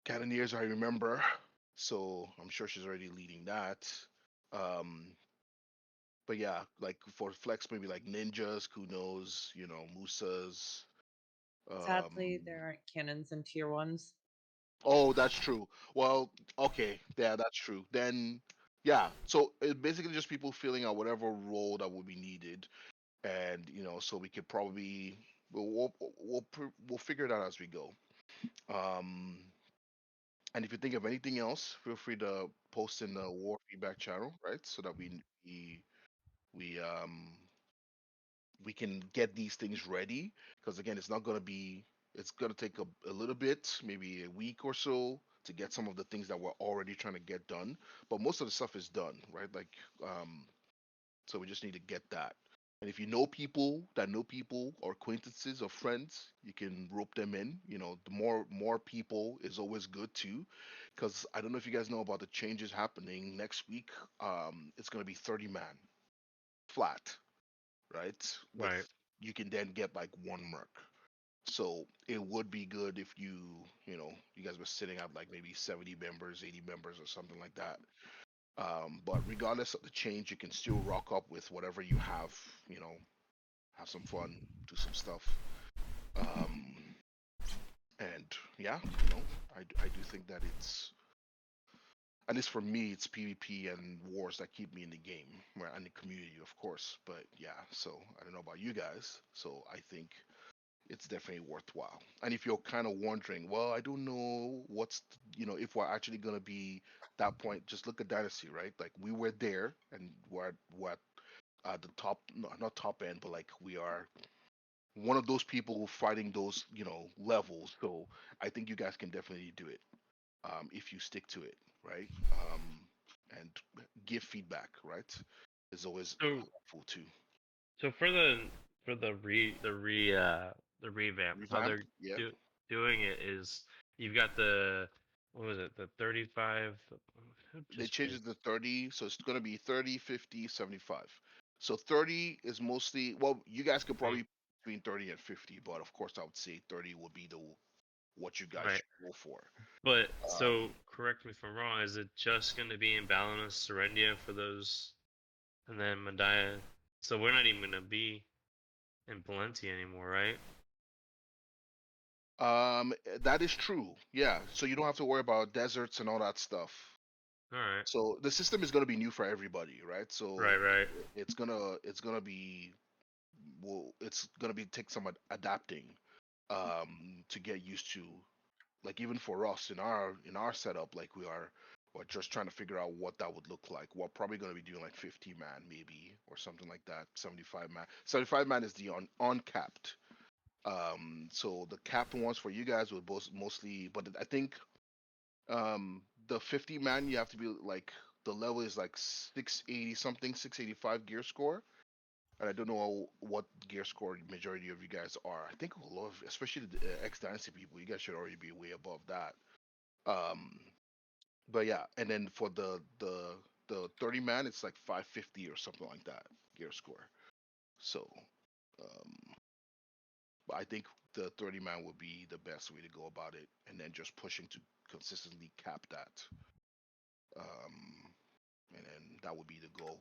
[SPEAKER 1] cannoneers I remember, so I'm sure she's already leading that. Um, but yeah, like for flex, maybe like ninjas, kunos, musas.
[SPEAKER 3] Sadly,
[SPEAKER 1] Um,
[SPEAKER 3] there aren't cannons in tier ones.
[SPEAKER 1] Oh, that's true. Well, okay, yeah, that's true. Then, yeah, so it's basically just people filling out whatever role that would be needed, and so we could probably we'll figure it out as we go. Um, and if you think of anything else, feel free to post in the war feedback channel, right? So that we we can get these things ready. Because again, it's gonna take a little bit, maybe a week or so, to get some of the things that we're already trying to get done. But most of the stuff is done, right? Like, so we just need to get that. And if you know people that know people, or acquaintances or friends, you can rope them in. The more people is always good too, because I don't know if you guys know about the changes happening next week. It's gonna be 30-man flat, right? With
[SPEAKER 2] Right.
[SPEAKER 1] You can then get like one merc. So it would be good if you guys were sitting at like maybe 70 members, 80 members, or something like that. But regardless of the change, you can still rock up with whatever you have. Have some fun, do some stuff. Um, and yeah, I do think that it's, at least for me, it's PvP and wars that keep me in the game, right, and the community, of course. But yeah, so I don't know about you guys. So I think it's definitely worthwhile. And if you're kind of wondering, well, I don't know if we're actually gonna be that point, just look at Dynasty, right? Like we were there, and we're at the top, no, not top end, but like we are one of those people fighting those levels. So I think you guys can definitely do it, if you stick to it, right? And give feedback, right? Is always
[SPEAKER 2] So
[SPEAKER 1] helpful too.
[SPEAKER 2] so for the revamp, how
[SPEAKER 1] Revamp,
[SPEAKER 2] they're
[SPEAKER 1] yeah.
[SPEAKER 2] doing it is you've got the what was it? The 35. who
[SPEAKER 1] They
[SPEAKER 2] just
[SPEAKER 1] changed
[SPEAKER 2] did-
[SPEAKER 1] it to 30, so it's gonna be 30, 50, 75. So 30 is mostly, well, you guys could probably between 30 and 50, but of course I would say 30 would be the what you guys
[SPEAKER 2] Right.
[SPEAKER 1] should go for.
[SPEAKER 2] But so correct me if I'm wrong. Is it just going to be in Balanos, Serendia for those, and then Medaya? So we're not even going to be in Palencia anymore, right?
[SPEAKER 1] That is true. Yeah. So you don't have to worry about deserts and all that stuff.
[SPEAKER 2] All right.
[SPEAKER 1] So the system is gonna be new for everybody, right? So
[SPEAKER 2] Right.
[SPEAKER 1] it's gonna be it's gonna be take some adapting to get used to, like even for us in our setup, like we're just trying to figure out what that would look like. We're probably gonna be doing like 50 man maybe or something like that. 75 man. 75 man is the uncapped. So the capped ones for you guys would both mostly, but I think the 50 man you have to be like the level is like 680 something, 685 gear score. And I don't know what gear score majority of you guys are. I think a lot of, especially the X Dynasty people, you guys should already be way above that. But yeah, and then for the 30 man, it's like 550 or something like that gear score. So, um, but I think the 30 man would be the best way to go about it, and then just pushing to consistently cap that. And then that would be the goal.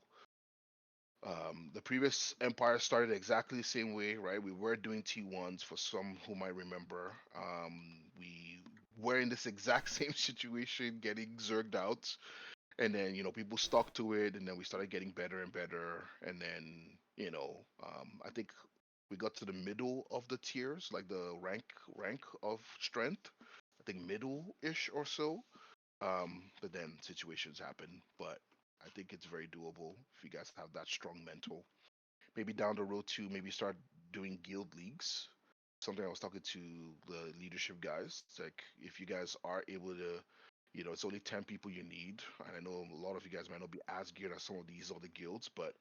[SPEAKER 1] The previous Empire started exactly the same way, right? We were doing T1s for some who might remember. We were in this exact same situation, getting zerged out, and then people stuck to it, and then we started getting better and better, and then I think we got to the middle of the tiers, like the rank of strength. I think middle-ish or so. But then situations happen. But I think it's very doable if you guys have that strong mental. Maybe down the road too, maybe start doing guild leagues. Something I was talking to the leadership guys. It's like if you guys are able to, it's only 10 people you need. And I know a lot of you guys might not be as geared as some of these other guilds, but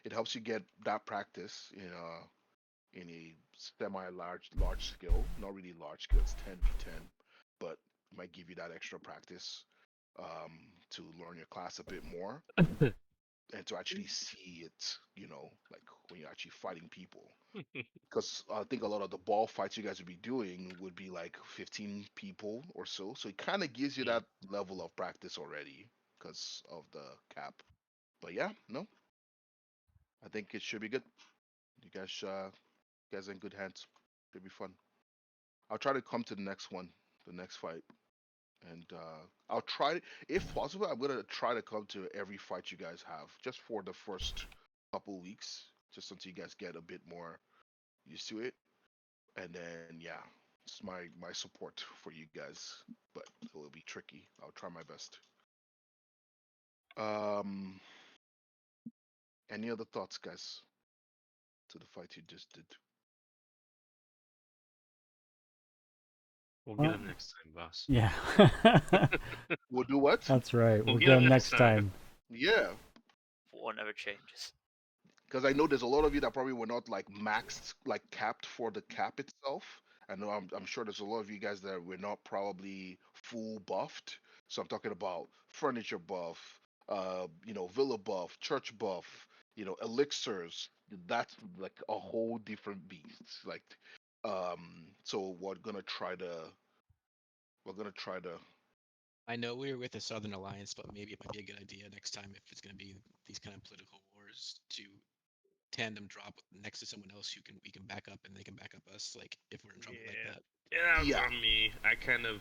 [SPEAKER 1] it helps you get that practice in a large scale. Not really large scale, it's 10v10, but might give you that extra practice to learn your class a bit more and to actually see it, like when you're actually fighting people. Because I think a lot of the ball fights you guys would be doing would be like 15 people or so. So it kind of gives you that level of practice already because of the cap. But yeah, no, I think it should be good. You guys are in good hands. Should be fun. I'll try to come to the next one, the next fight. And I'll try, if possible, I'm gonna try to come to every fight you guys have, just for the first couple weeks, just until you guys get a bit more used to it. And then yeah, it's my support for you guys, but it will be tricky. I'll try my best. Um, any other thoughts, guys, to the fight you just did?
[SPEAKER 2] We'll
[SPEAKER 6] Well,
[SPEAKER 2] get him next time, boss.
[SPEAKER 6] Yeah.
[SPEAKER 1] We'll do what?
[SPEAKER 6] That's right.
[SPEAKER 2] We'll
[SPEAKER 6] We'll
[SPEAKER 2] get
[SPEAKER 6] get
[SPEAKER 2] him
[SPEAKER 6] him
[SPEAKER 2] next
[SPEAKER 6] next
[SPEAKER 2] time.
[SPEAKER 6] time.
[SPEAKER 1] Yeah,
[SPEAKER 11] War never changes.
[SPEAKER 1] because I know there's a lot of you that probably were not like maxed, like capped for the cap itself. I know I'm sure there's a lot of you guys that were not probably full buffed. So I'm talking about furniture buff, villa buff, church buff, elixirs. That's like a whole different beast. Like, so we're gonna try to.
[SPEAKER 7] I know we were with the Southern Alliance, but maybe it might be a good idea next time if it's going to be these kind of political wars to tandem drop next to someone else who we can back up and they can back up us, like if we're in trouble like
[SPEAKER 2] Yeah.
[SPEAKER 7] that.
[SPEAKER 2] Yeah, that was
[SPEAKER 1] Yeah.
[SPEAKER 2] on me. I kind of.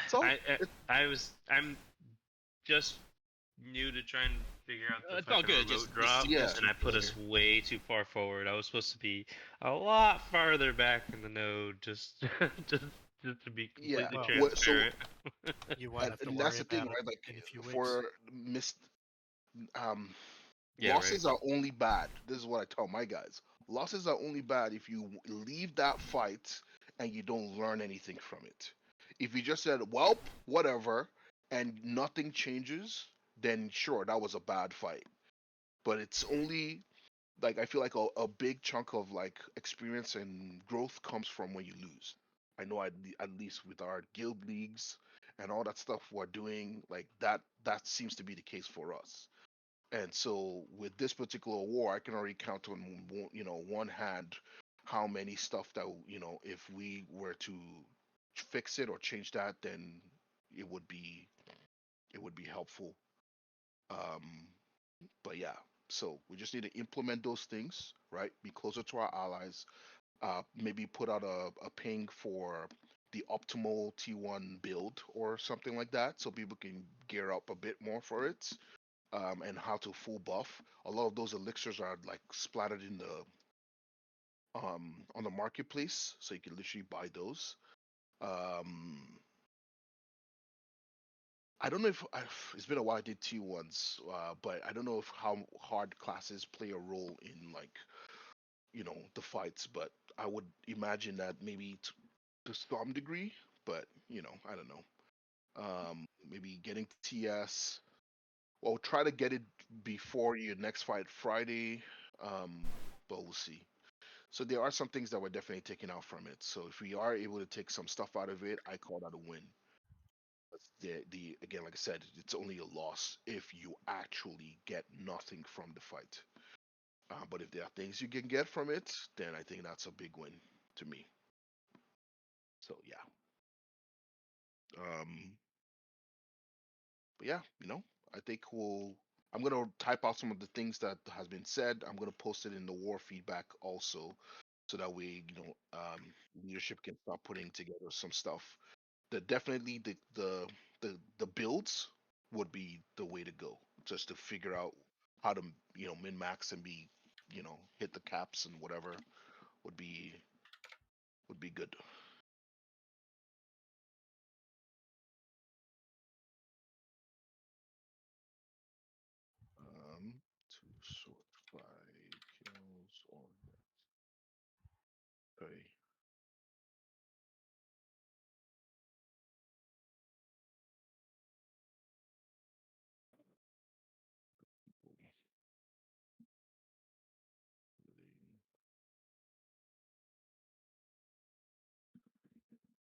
[SPEAKER 1] So
[SPEAKER 2] I'm just new to try and figure out the
[SPEAKER 7] It's all
[SPEAKER 2] fucking
[SPEAKER 7] good,
[SPEAKER 2] remote
[SPEAKER 7] just
[SPEAKER 2] drop,
[SPEAKER 1] Yeah.
[SPEAKER 2] and I put us way too far forward. I was supposed to be a lot farther back in the node, just just to be
[SPEAKER 1] Yeah,
[SPEAKER 2] completely
[SPEAKER 8] well,
[SPEAKER 2] transparent.
[SPEAKER 8] You won't have to
[SPEAKER 1] and
[SPEAKER 8] worry
[SPEAKER 1] that's the thing,
[SPEAKER 8] about
[SPEAKER 1] right?
[SPEAKER 8] it
[SPEAKER 1] Like
[SPEAKER 8] in a few weeks.
[SPEAKER 1] for missed um
[SPEAKER 2] Yeah,
[SPEAKER 1] losses
[SPEAKER 2] right.
[SPEAKER 1] are only bad. This is what I tell my guys. Losses are only bad if you leave that fight and you don't learn anything from it. If you just said, "Well, whatever," and nothing changes, then sure, that was a bad fight. But it's only like I feel like a big chunk of like experience and growth comes from when you lose. I know at least with our guild leagues and all that stuff we're doing, like that seems to be the case for us. And so with this particular war, I can already count on one hand how many stuff that if we were to fix it or change that, then it would be it would be helpful. Um, but yeah, so we just need to implement those things, right? Be closer to our allies. Maybe put out a ping for the optimal T1 build or something like that, so people can gear up a bit more for it. And how to full buff. A lot of those elixirs are like splattered in the on the marketplace, so you can literally buy those. Um, I don't know if it's been a while I did T1s, but I don't know if how hard classes play a role in like the fights, but I would imagine that maybe to some degree, but I don't know. Maybe getting TS. Well, try to get it before your next fight Friday, um, but we'll see. So there are some things that we're definitely taking out from it. So if we are able to take some stuff out of it, I call that a win. But the again, like I said, it's only a loss if you actually get nothing from the fight. But if there are things you can get from it, then I think that's a big win to me. So yeah. Um, but yeah, I think I'm gonna type out some of the things that has been said. I'm gonna post it in the war feedback also, so that way leadership can start putting together some stuff. Definitely the builds would be the way to go, just to figure out how to min max and be hit the caps and whatever would be good. To sort 5 kills on okay.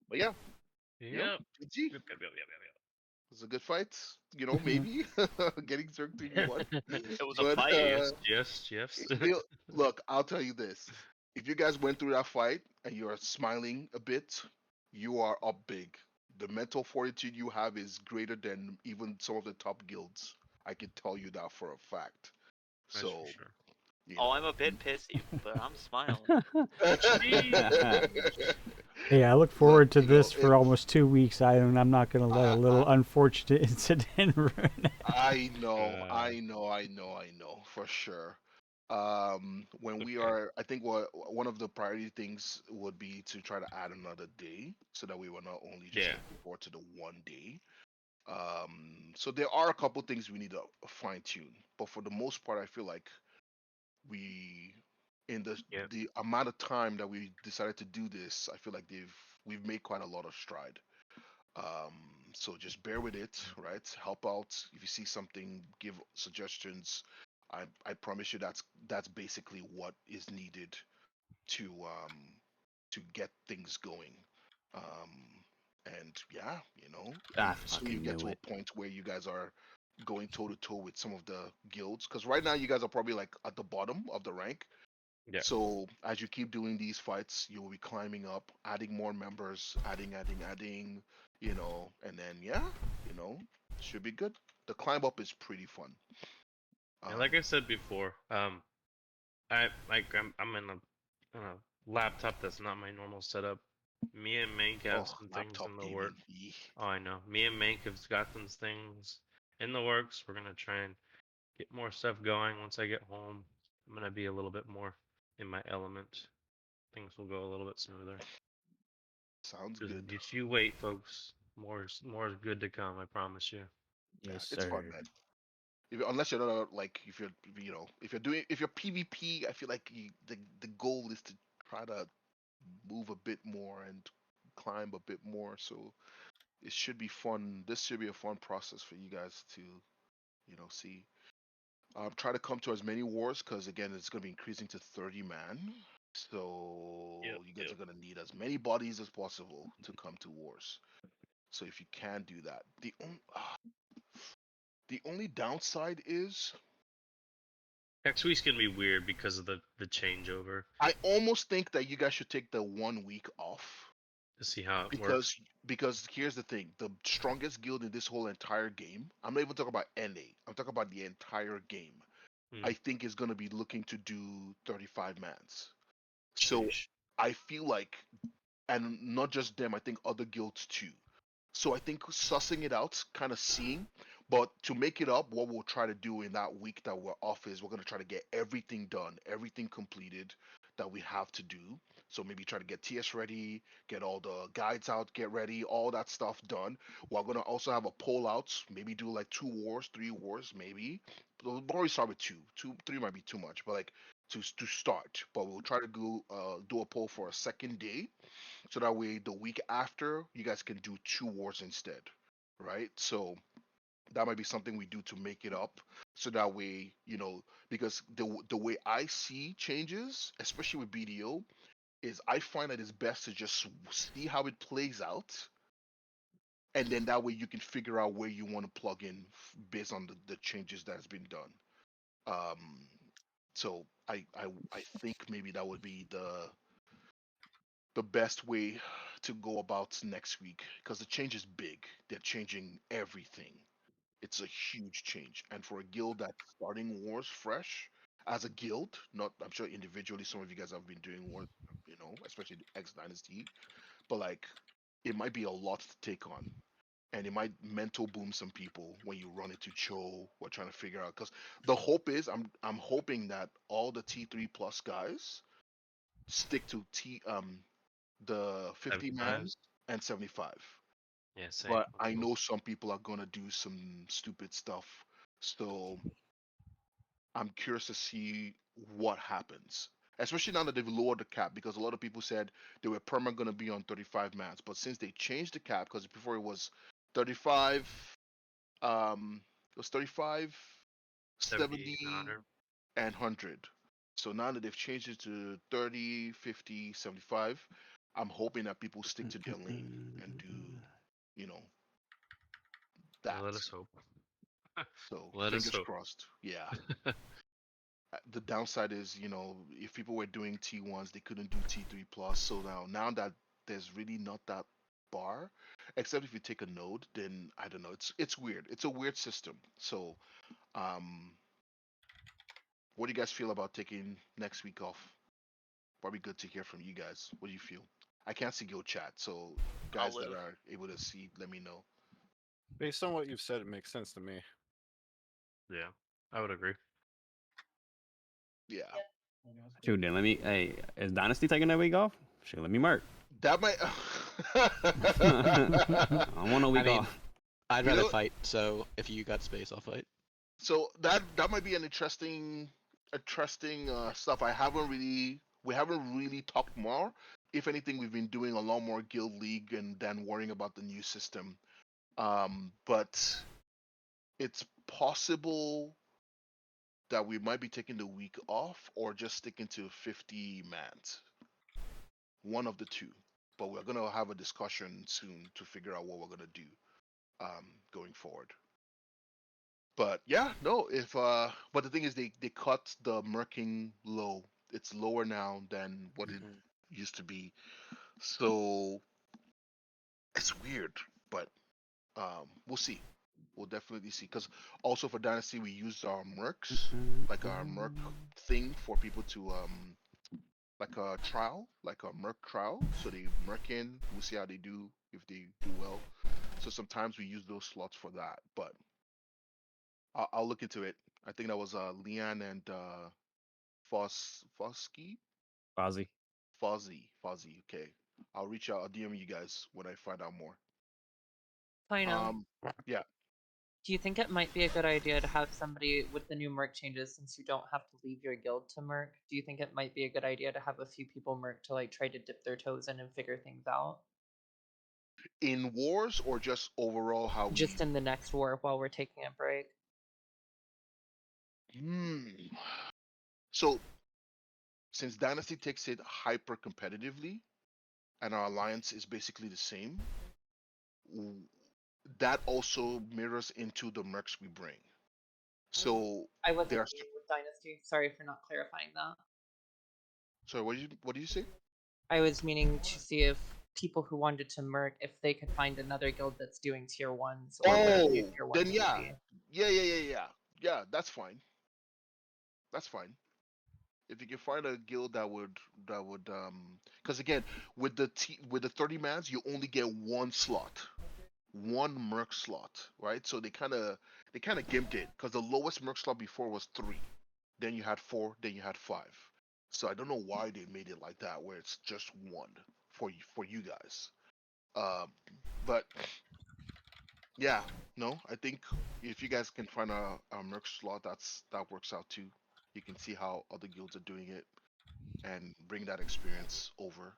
[SPEAKER 1] But yeah,
[SPEAKER 2] Yep.
[SPEAKER 1] GG.
[SPEAKER 2] Yep.
[SPEAKER 1] It was a good fight. Maybe getting Zerg 3v1.
[SPEAKER 11] It was a
[SPEAKER 1] But
[SPEAKER 11] fight.
[SPEAKER 2] Yes.
[SPEAKER 1] look, I'll tell you this. If you guys went through that fight and you are smiling a bit, you are up big. The mental fortitude you have is greater than even some of the top guilds. I can tell you that for a fact.
[SPEAKER 2] That's for
[SPEAKER 1] So,
[SPEAKER 2] sure.
[SPEAKER 11] Oh, I'm a bit pissy, but I'm smiling.
[SPEAKER 6] Hey, I look
[SPEAKER 1] Look,
[SPEAKER 6] forward to this for
[SPEAKER 1] it's
[SPEAKER 6] almost 2 weeks. I'm not going to let a little unfortunate incident ruin it.
[SPEAKER 1] I know, for sure. When we
[SPEAKER 2] Okay.
[SPEAKER 1] are, I think one of the priority things would be to try to add another day so that we were not only just
[SPEAKER 2] Yeah.
[SPEAKER 1] looking forward to the one day. So there are a couple things we need to fine tune, but for the most part, I feel like we, in
[SPEAKER 2] Yep.
[SPEAKER 1] the amount of time that we decided to do this, I feel like we've made quite a lot of stride. Um, so just bear with it, right? Help out if you see something, give suggestions. I promise you that's basically what is needed to um to get things going. Um, and yeah,
[SPEAKER 9] I
[SPEAKER 1] soon you
[SPEAKER 9] fucking
[SPEAKER 1] get
[SPEAKER 9] knew
[SPEAKER 1] to
[SPEAKER 9] it.
[SPEAKER 1] a point where you guys are going toe to toe with some of the guilds, because right now you guys are probably like at the bottom of the rank.
[SPEAKER 2] Yeah.
[SPEAKER 1] So as you keep doing these fights, you will be climbing up, adding more members, adding, and then yeah, should be good. The climb up is pretty fun.
[SPEAKER 2] And like I said before, I'm in a laptop that's not my normal setup. Me and Mank have some things
[SPEAKER 1] Laptop
[SPEAKER 2] in the
[SPEAKER 1] gaming.
[SPEAKER 2] work. Oh, I know. Me and Mank have got some things in the works. We're gonna try and get more stuff going once I get home. I'm gonna be a little bit more in my element. Things will go a little bit smoother.
[SPEAKER 1] Sounds
[SPEAKER 2] Just,
[SPEAKER 1] good.
[SPEAKER 2] just you wait, folks. More is good to come. I promise you.
[SPEAKER 1] Yeah,
[SPEAKER 9] Yes,
[SPEAKER 1] it's fun,
[SPEAKER 9] sir.
[SPEAKER 1] man. Unless you're not like if you're PvP, I feel like the goal is to try to move a bit more and climb a bit more. So it should be fun. This should be a fun process for you guys to see. Try to come to as many wars because again, it's going to be increasing to 30 man. So
[SPEAKER 2] Yep,
[SPEAKER 1] you guys
[SPEAKER 2] yep.
[SPEAKER 1] are gonna need as many bodies as possible to come to wars. So if you can do that, the only downside is
[SPEAKER 2] Next week's gonna be weird because of the changeover
[SPEAKER 1] I almost think that you guys should take the 1 week off
[SPEAKER 2] to see how it works.
[SPEAKER 1] because here's the thing: the strongest guild in this whole entire game. I'm not even talking about NA. I'm talking about the entire game.
[SPEAKER 2] Hmm.
[SPEAKER 1] I think is gonna be looking to do 35 mans. So
[SPEAKER 2] Sheesh.
[SPEAKER 1] I feel like, and not just them, I think other guilds too. So I think sussing it out, kind of seeing, but to make it up, what we'll try to do in that week that we're off is we're gonna try to get everything done, everything completed that we have to do. So maybe try to get TS ready, get all the guides out, get ready, all that stuff done. We're gonna also have a poll out, maybe do like 2 wars, 3 wars, maybe. We'll probably start with two, three might be too much, but like to start. But we'll try to do a poll for a second day so that way the week after you guys can do 2 wars instead, right? So that might be something we do to make it up, so that way because the way I see changes, especially with BDO, is I find that it's best to just see how it plays out, and then that way you can figure out where you want to plug in based on the changes that has been done. So I think maybe that would be the best way to go about next week, because the change is big. They're changing everything. It's a huge change. And for a guild that's starting wars fresh, as a guild, not I'm sure individually some of you guys have been doing war, especially the X Dynasty, but like it might be a lot to take on. And it might mental boom some people when you run into Cho or trying to figure out, because the hope is I'm hoping that all the T3 plus guys stick to the 50 man
[SPEAKER 2] 75s?
[SPEAKER 1] and 75.
[SPEAKER 2] Yeah, same.
[SPEAKER 1] But
[SPEAKER 2] That's
[SPEAKER 1] I
[SPEAKER 2] cool.
[SPEAKER 1] know some people are gonna do some stupid stuff. So I'm curious to see what happens. Especially now that they've lowered the cap, because a lot of people said they were permanent gonna be on 35 mans. But since they changed the cap, because before it was 35, it was 35,
[SPEAKER 2] 70,
[SPEAKER 1] 70,
[SPEAKER 2] 100.
[SPEAKER 1] and 100. So now that they've changed it to 30, 50, 75, I'm hoping that people stick to their lane and do, you know, that.
[SPEAKER 2] Let us hope.
[SPEAKER 1] So
[SPEAKER 2] Let us
[SPEAKER 1] fingers
[SPEAKER 2] hope.
[SPEAKER 1] crossed. Yeah. The downside is, if people were doing T1s, they couldn't do T3 plus. So now that there's really not that bar, except if you take a node, then I don't know. It's weird. It's a weird system. So what do you guys feel about taking next week off? Probably good to hear from you guys. What do you feel? I can't see Guild chat, so guys that
[SPEAKER 11] live.
[SPEAKER 1] are able to see, let me know.
[SPEAKER 5] Based on what you've said, it makes sense to me.
[SPEAKER 2] Yeah, I would agree.
[SPEAKER 1] Yeah.
[SPEAKER 9] Shoot, then let me. Hey, is Dynasty taking that week off? Shoot, let me mark.
[SPEAKER 1] That might.
[SPEAKER 9] I want a week
[SPEAKER 7] mean,
[SPEAKER 9] off.
[SPEAKER 7] I'd
[SPEAKER 1] You
[SPEAKER 7] rather
[SPEAKER 1] know-
[SPEAKER 7] fight. So if you got space, I'll fight.
[SPEAKER 1] So that might be an interesting stuff. We haven't really talked more. If anything, we've been doing a lot more Guild League and then worrying about the new system. But it's possible that we might be taking the week off or just sticking to 50 mans. One of the two. But we're gonna have a discussion soon to figure out what we're gonna do going forward. But yeah, no, if but the thing is they cut the merking low. It's lower now than what it used to be. So it's weird, but we'll see. We'll definitely see. Because also for Dynasty we used our mercs, like our merc thing for people to like a trial, like a merc trial. So they merc in, we'll see how they do, if they do well. So sometimes we use those slots for that, but I'll look into it. I think that was Leanne and Fosky?
[SPEAKER 9] Fozzy.
[SPEAKER 1] Fozzy. Okay. I'll reach out. I'll DM you guys when I find out more. Yeah.
[SPEAKER 3] Do you think it might be a good idea to have somebody with the new merc changes, since you don't have to leave your guild to merc? Do you think it might be a good idea to have a few people merc to like try to dip their toes in and figure things out?
[SPEAKER 1] In wars or just overall how we
[SPEAKER 3] Just in the next war while we're taking a break.
[SPEAKER 1] So since Dynasty takes it hyper competitively, and our alliance is basically the same, that also mirrors into the mercs we bring. So
[SPEAKER 3] I wasn't
[SPEAKER 1] there are.
[SPEAKER 3] meaning with Dynasty. Sorry for not clarifying that.
[SPEAKER 1] Sorry, what did you say?
[SPEAKER 3] I was meaning to see if people who wanted to merc, if they could find another guild that's doing tier ones or whatever
[SPEAKER 1] Oh,
[SPEAKER 3] your tier ones
[SPEAKER 1] then
[SPEAKER 3] would
[SPEAKER 1] yeah,
[SPEAKER 3] be.
[SPEAKER 1] yeah. That's fine. That's fine. If you can find a guild that would because again with with the 30 mans you only get one slot, one merc slot, right? So they kind of gimped it because the lowest merc slot before was 3, then you had 4, then you had 5. So I don't know why they made it like that where it's just one for you guys. But yeah, no, I think if you guys can find a merc slot that works out too. You can see how other guilds are doing it and bring that experience over.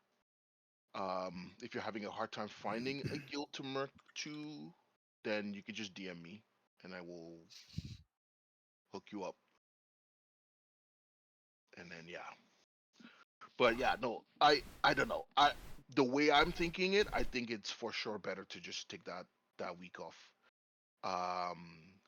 [SPEAKER 1] If you're having a hard time finding a guild to merc to, then you could just DM me and I will hook you up. And then yeah. But yeah, no, I don't know. The way I'm thinking it, I think it's for sure better to just take that week off.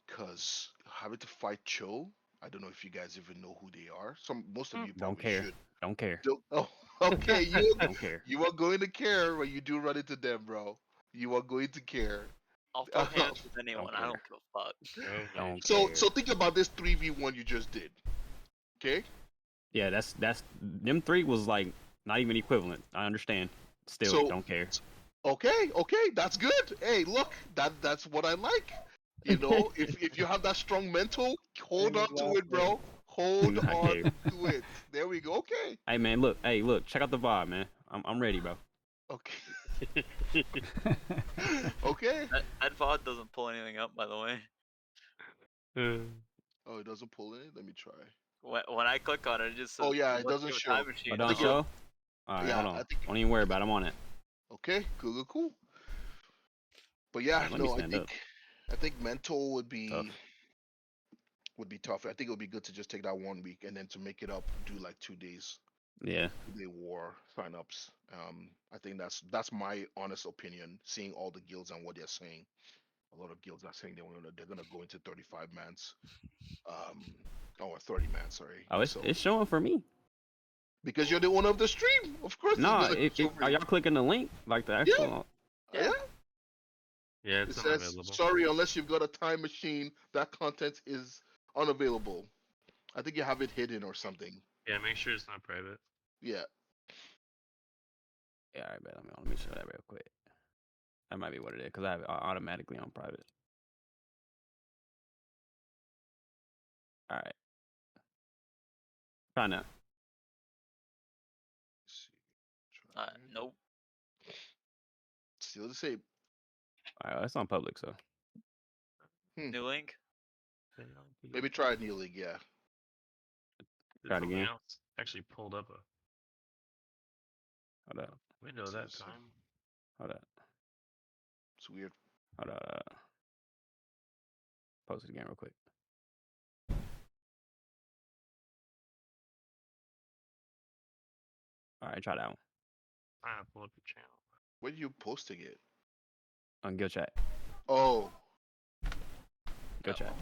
[SPEAKER 1] Cause having to fight Cho, I don't know if you guys even know who they are. Most of you
[SPEAKER 9] Don't
[SPEAKER 1] probably
[SPEAKER 9] care.
[SPEAKER 1] should.
[SPEAKER 9] Don't care.
[SPEAKER 1] Oh, okay.
[SPEAKER 9] Don't care.
[SPEAKER 1] You are going to care when you do run into them, bro. You are going to care.
[SPEAKER 11] I'll throw hands with anyone. I
[SPEAKER 9] care.
[SPEAKER 11] don't give a fuck.
[SPEAKER 9] Don't
[SPEAKER 1] So
[SPEAKER 9] care.
[SPEAKER 1] so think about this 3v1 you just did. Okay?
[SPEAKER 9] Yeah, that's them 3 was like not even equivalent. I understand. Still,
[SPEAKER 1] So-
[SPEAKER 9] don't care.
[SPEAKER 1] Okay, that's good. Hey, look, that's what I like. You know, if you have that strong mental, hold on to it, bro. Hold
[SPEAKER 9] I
[SPEAKER 1] on
[SPEAKER 9] care.
[SPEAKER 1] to it. There we go. Okay.
[SPEAKER 9] Hey man, look. Hey, look. Check out the vibe, man. I'm ready, bro.
[SPEAKER 1] Okay. Okay.
[SPEAKER 11] That VOD doesn't pull anything up, by the way.
[SPEAKER 1] Oh, it doesn't pull in. Let me try.
[SPEAKER 11] When I click on it, it just says,
[SPEAKER 1] Oh, yeah, it
[SPEAKER 11] "Let's
[SPEAKER 1] doesn't
[SPEAKER 11] do a
[SPEAKER 1] show.
[SPEAKER 11] time machine."
[SPEAKER 9] Oh, don't
[SPEAKER 1] think
[SPEAKER 11] I'm
[SPEAKER 1] it-
[SPEAKER 9] show. All right,
[SPEAKER 1] yeah,
[SPEAKER 9] hold
[SPEAKER 1] I
[SPEAKER 9] on.
[SPEAKER 1] think-
[SPEAKER 9] Don't even worry about it. I'm on it.
[SPEAKER 1] Okay, cool. But yeah,
[SPEAKER 9] Let me
[SPEAKER 1] no,
[SPEAKER 9] stand up.
[SPEAKER 1] I think mental would be
[SPEAKER 9] Tough.
[SPEAKER 1] tough. I think it would be good to just take that 1 week and then to make it up, do like 2 days.
[SPEAKER 9] Yeah.
[SPEAKER 1] They war signups. I think that's my honest opinion. Seeing all the guilds and what they're saying, a lot of guilds are saying they're gonna go into 35 mans, or 30 man. Sorry.
[SPEAKER 9] Oh,
[SPEAKER 1] So
[SPEAKER 9] it's showing for me.
[SPEAKER 1] because you're the owner of the stream, of course.
[SPEAKER 9] Nah,
[SPEAKER 1] it's gonna show for
[SPEAKER 9] are
[SPEAKER 1] you.
[SPEAKER 9] y'all clicking the link like the actual?
[SPEAKER 1] Yeah.
[SPEAKER 2] Yeah,
[SPEAKER 1] It
[SPEAKER 2] it's not
[SPEAKER 1] says
[SPEAKER 2] available.
[SPEAKER 1] sorry unless you've got a time machine. That content is unavailable. I think you have it hidden or something.
[SPEAKER 2] Yeah, make sure it's not private.
[SPEAKER 1] Yeah.
[SPEAKER 9] Yeah, all right, bet. Let me show that real quick. That might be what it is because I have it automatically on private. All right. Try now.
[SPEAKER 1] Let's see.
[SPEAKER 11] Nope.
[SPEAKER 1] Still the same.
[SPEAKER 9] All right, it's on public, so.
[SPEAKER 11] New link.
[SPEAKER 1] Maybe try a new league. Yeah.
[SPEAKER 9] Try it
[SPEAKER 2] Something
[SPEAKER 9] again.
[SPEAKER 2] else actually pulled up a
[SPEAKER 9] Hold up.
[SPEAKER 2] window that
[SPEAKER 1] So-
[SPEAKER 2] time.
[SPEAKER 9] Hold up.
[SPEAKER 1] It's weird.
[SPEAKER 9] Hold up. Post it again real quick. All right, try that one
[SPEAKER 2] I pull up your channel.
[SPEAKER 1] Where are you posting it?
[SPEAKER 9] on Guild Chat.
[SPEAKER 1] Oh.
[SPEAKER 9] Guild Chat.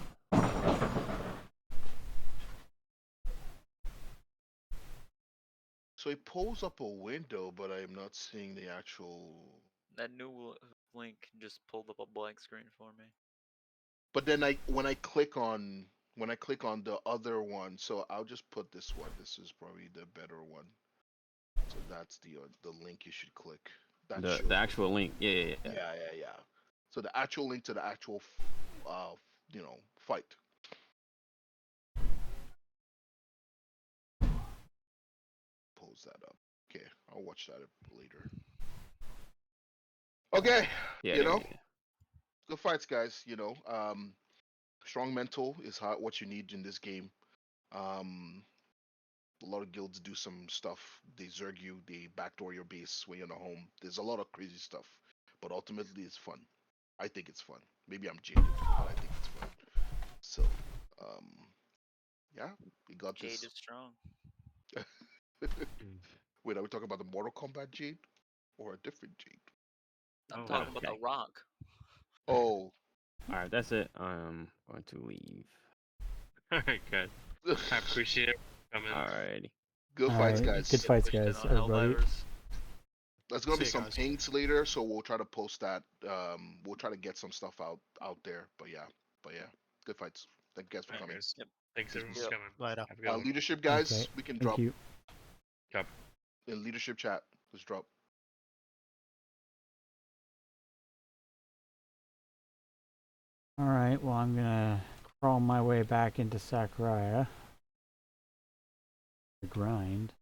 [SPEAKER 1] So it pulls up a window, but I am not seeing the actual.
[SPEAKER 11] That new link just pulled up a blank screen for me.
[SPEAKER 1] But then when I click on the other one, so I'll just put this one. This is probably the better one. So that's the link you should click. That shows
[SPEAKER 9] The actual link. Yeah.
[SPEAKER 1] Yeah. So the actual link to the actual fight. Pulls that up. Okay, I'll watch that later. Okay,
[SPEAKER 9] Yeah.
[SPEAKER 1] you
[SPEAKER 9] there
[SPEAKER 1] know,
[SPEAKER 9] we go.
[SPEAKER 1] good fights, guys. Strong mental is what you need in this game. A lot of guilds do some stuff. They zerg you, they backdoor your base when you're not home. There's a lot of crazy stuff, but ultimately it's fun. I think it's fun. Maybe I'm jaded, but I think it's fun. So, yeah, we got
[SPEAKER 11] Jade
[SPEAKER 1] this.
[SPEAKER 11] is strong.
[SPEAKER 1] Wait, are we talking about the Mortal Kombat Jade or a different Jade?
[SPEAKER 11] I'm
[SPEAKER 2] Oh,
[SPEAKER 11] talking about
[SPEAKER 9] okay.
[SPEAKER 11] the Rock.
[SPEAKER 1] Oh,
[SPEAKER 9] All right, that's it. I'm going to leave.
[SPEAKER 2] Alright, guys. I appreciate it coming.
[SPEAKER 9] Alrighty.
[SPEAKER 1] good
[SPEAKER 6] All
[SPEAKER 1] fights,
[SPEAKER 6] right,
[SPEAKER 1] guys.
[SPEAKER 6] good fights,
[SPEAKER 11] Pushed in
[SPEAKER 6] guys.
[SPEAKER 11] on
[SPEAKER 6] Everybody.
[SPEAKER 11] Helldivers.
[SPEAKER 1] There's gonna be
[SPEAKER 8] See you
[SPEAKER 1] some
[SPEAKER 8] guys.
[SPEAKER 1] paints later, so we'll try to post that. We'll try to get some stuff out there. But yeah, good fights. Thank you guys for
[SPEAKER 2] Alright,
[SPEAKER 1] coming.
[SPEAKER 2] guys.
[SPEAKER 11] Yep.
[SPEAKER 2] Thanks everyone for
[SPEAKER 11] Yep.
[SPEAKER 2] coming.
[SPEAKER 8] Later.
[SPEAKER 2] Have a good one.
[SPEAKER 1] Leadership guys,
[SPEAKER 6] Okay,
[SPEAKER 1] we can
[SPEAKER 6] thank
[SPEAKER 1] drop
[SPEAKER 6] you.
[SPEAKER 2] Drop.
[SPEAKER 1] in leadership chat. Let's drop.
[SPEAKER 6] All right, well, I'm gonna crawl my way back into Sakurai. The grind.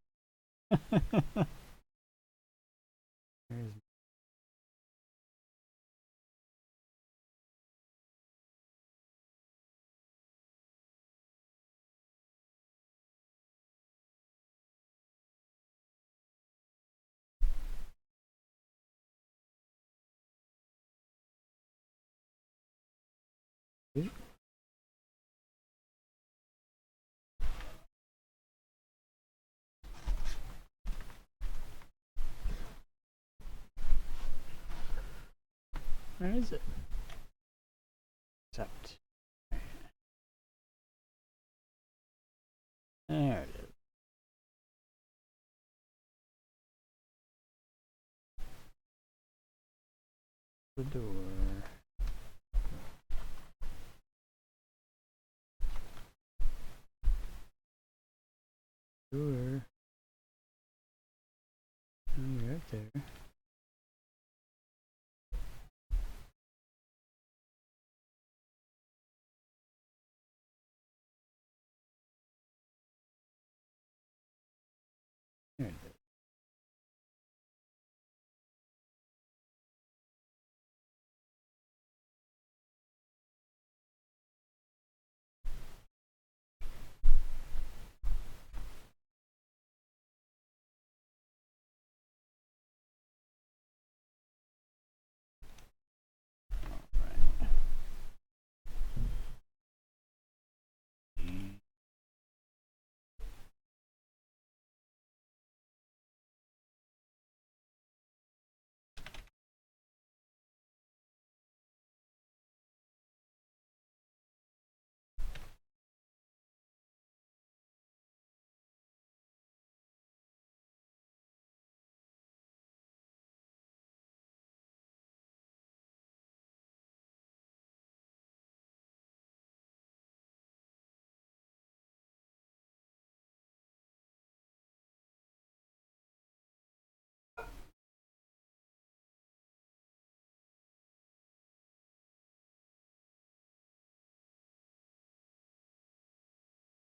[SPEAKER 6] There's where is it? Accept. There it is. The door. Door. Oh, you're right there. There it is.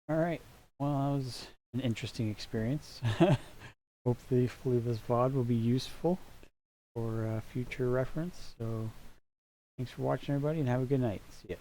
[SPEAKER 6] All right. Well, that was an interesting experience. Hopefully this VOD will be useful for future reference. So, thanks for watching, everybody, and have a good night. See ya.